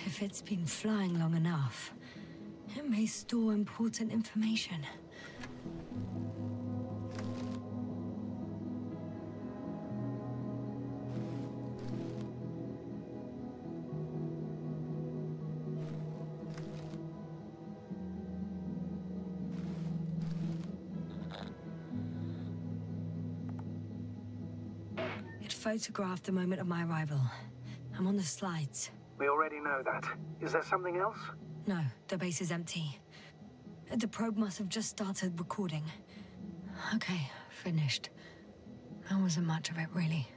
If it's been flying long enough, it may store important information. It photographed the moment of my arrival. I'm on the slides. We already know that. Is there something else? No, the base is empty. The probe must have just started recording. Okay, finished. That wasn't much of it, really.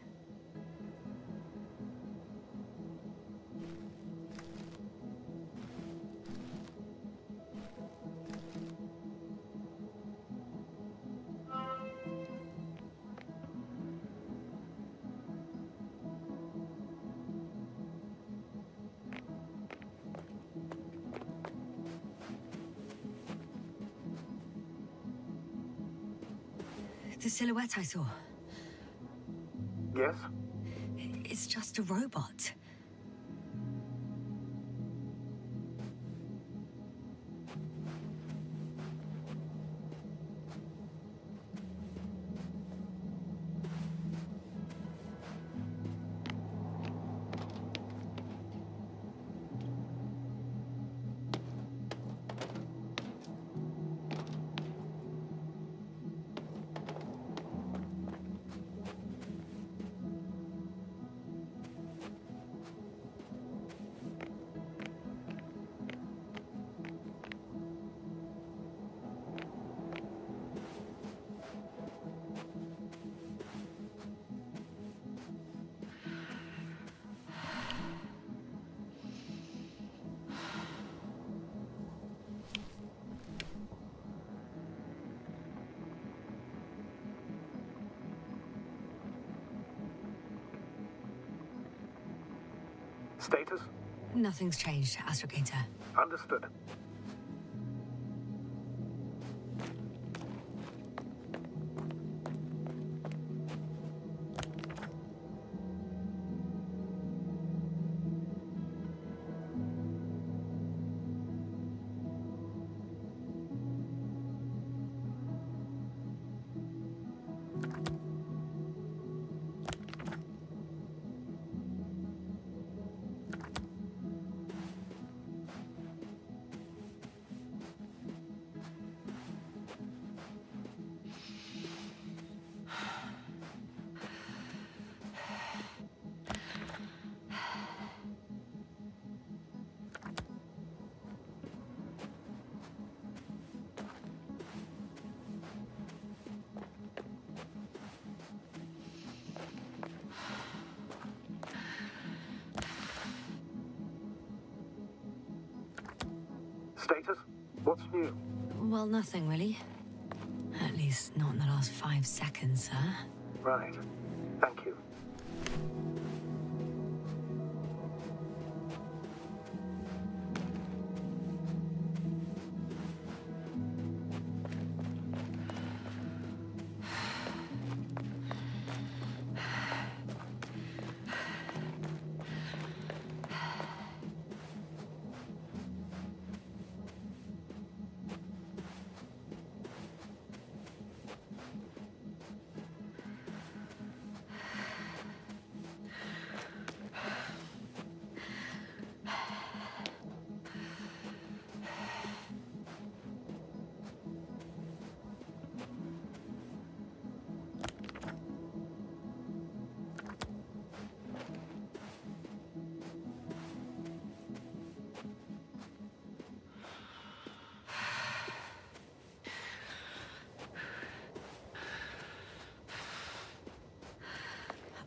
The silhouette I saw. Yes? It's just a robot. Status? Nothing's changed, Astrogator. Understood. Status? What's new? Well, nothing really. At least not in the last 5 seconds, sir. Right. Thank you.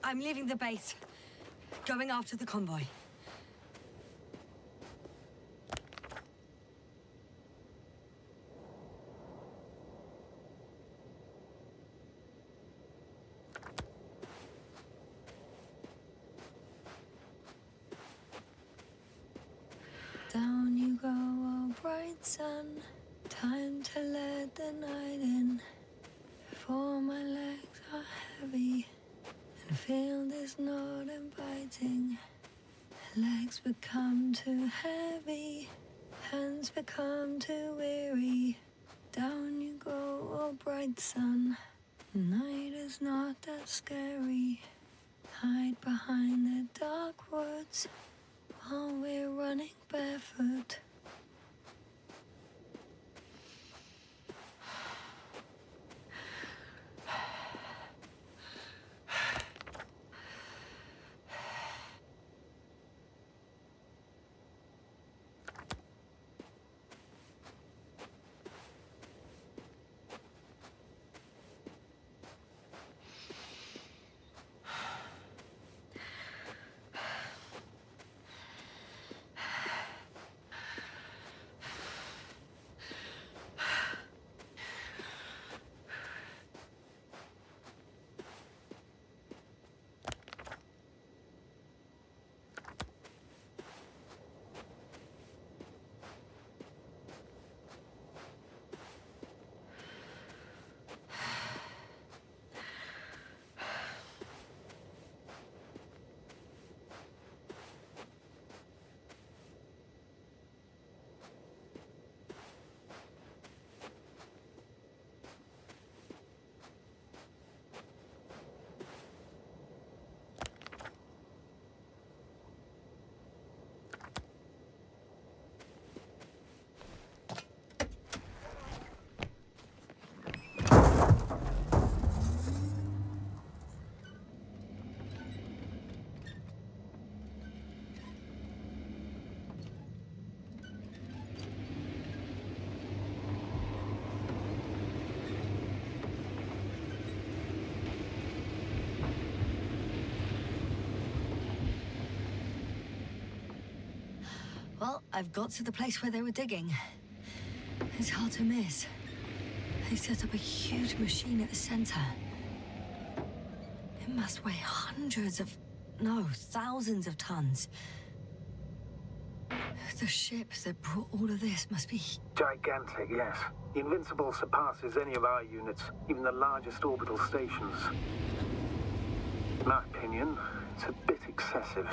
I'm leaving the base. Going after the convoy. Down you go, oh bright sun. Time to let the night in. For my legs are heavy, and field is not inviting. Legs become too heavy, hands become too weary. Down you go, oh bright sun. Night is not that scary. Hide behind the dark woods while we're running barefoot. Well, I've got to the place where they were digging. It's hard to miss. They set up a huge machine at the center. It must weigh hundreds of... no, thousands of tons. The ship that brought all of this must be... Gigantic, yes. The Invincible surpasses any of our units, even the largest orbital stations. In my opinion, it's a bit excessive.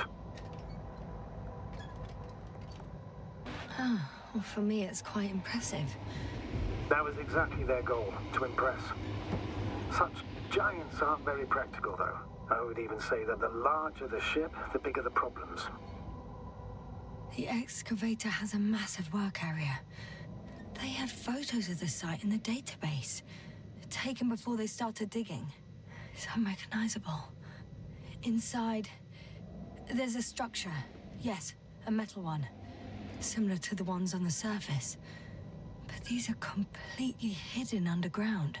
Oh, well, for me it's quite impressive. That was exactly their goal, to impress. Such giants aren't very practical, though. I would even say that the larger the ship, the bigger the problems. The excavator has a massive work area. They had photos of the site in the database, taken before they started digging. It's unrecognizable. Inside, there's a structure. Yes, a metal one. Similar to the ones on the surface. But these are completely hidden underground.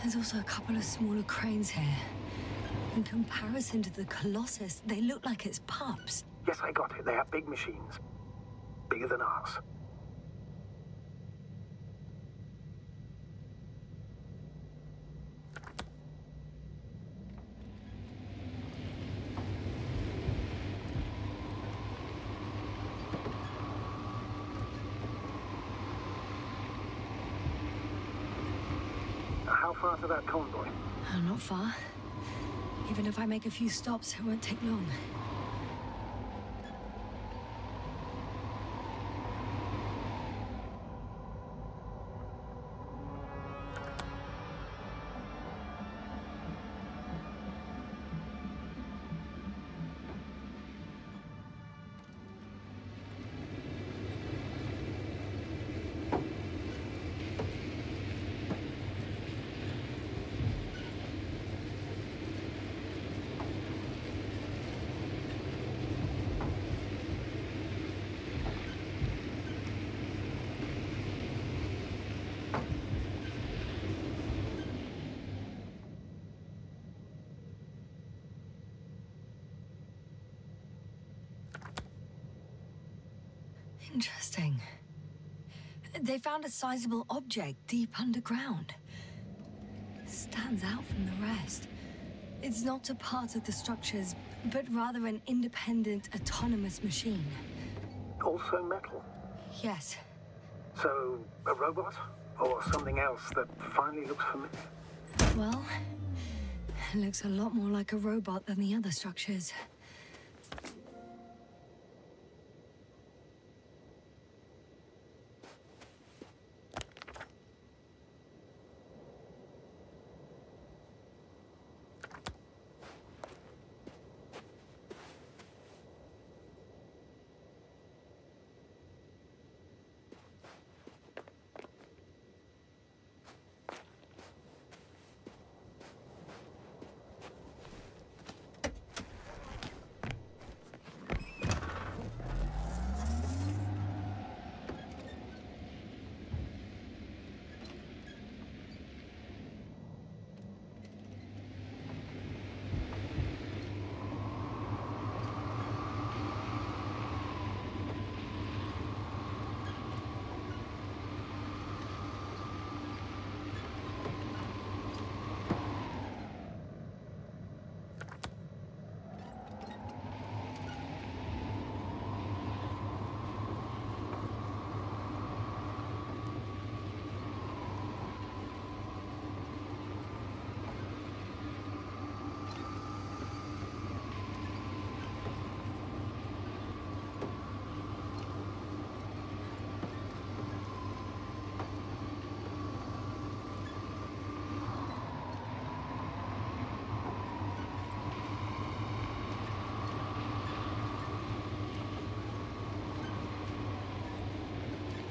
There's also a couple of smaller cranes here. In comparison to the Colossus, they look like it's pups. Yes, I got it. They have big machines. Bigger than ours. far to that convoy? Not far. Even if I make a few stops, it won't take long. Interesting. They found a sizable object deep underground. Stands out from the rest. It's not a part of the structures, but rather an independent, autonomous machine. Also metal? Yes. So, a robot? Or something else that finally looks familiar? Well, it looks a lot more like a robot than the other structures.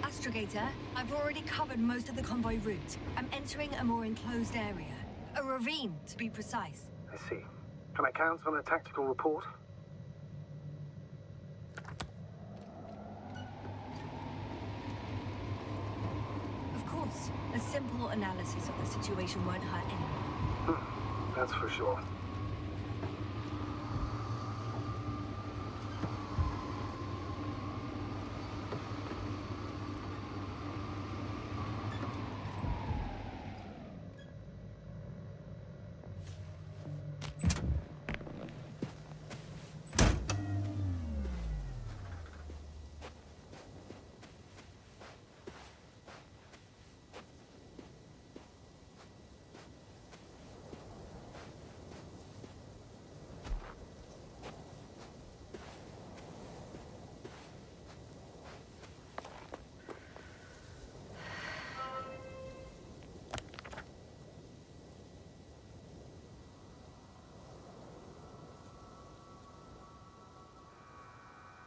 Astrogator, I've already covered most of the convoy route. I'm entering a more enclosed area. A ravine, to be precise. I see. Can I count on a tactical report? Of course. A simple analysis of the situation won't hurt anyone. That's for sure.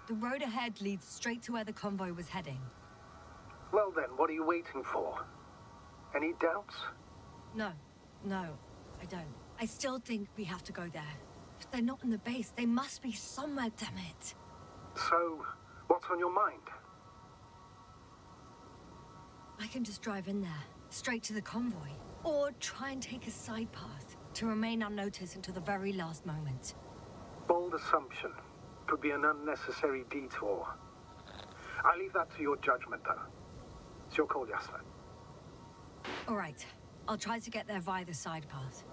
The road ahead leads straight to where the convoy was heading. Well then, what are you waiting for? Any doubts? No, I don't. I still think we have to go there. If they're not in the base, they must be somewhere, damn it. So, what's on your mind? I can just drive in there, straight to the convoy. Or try and take a side path to remain unnoticed until the very last moment. Bold assumption. Could be an unnecessary detour. I leave that to your judgment, though. It's your call, Yasna. All right. I'll try to get there via the side path.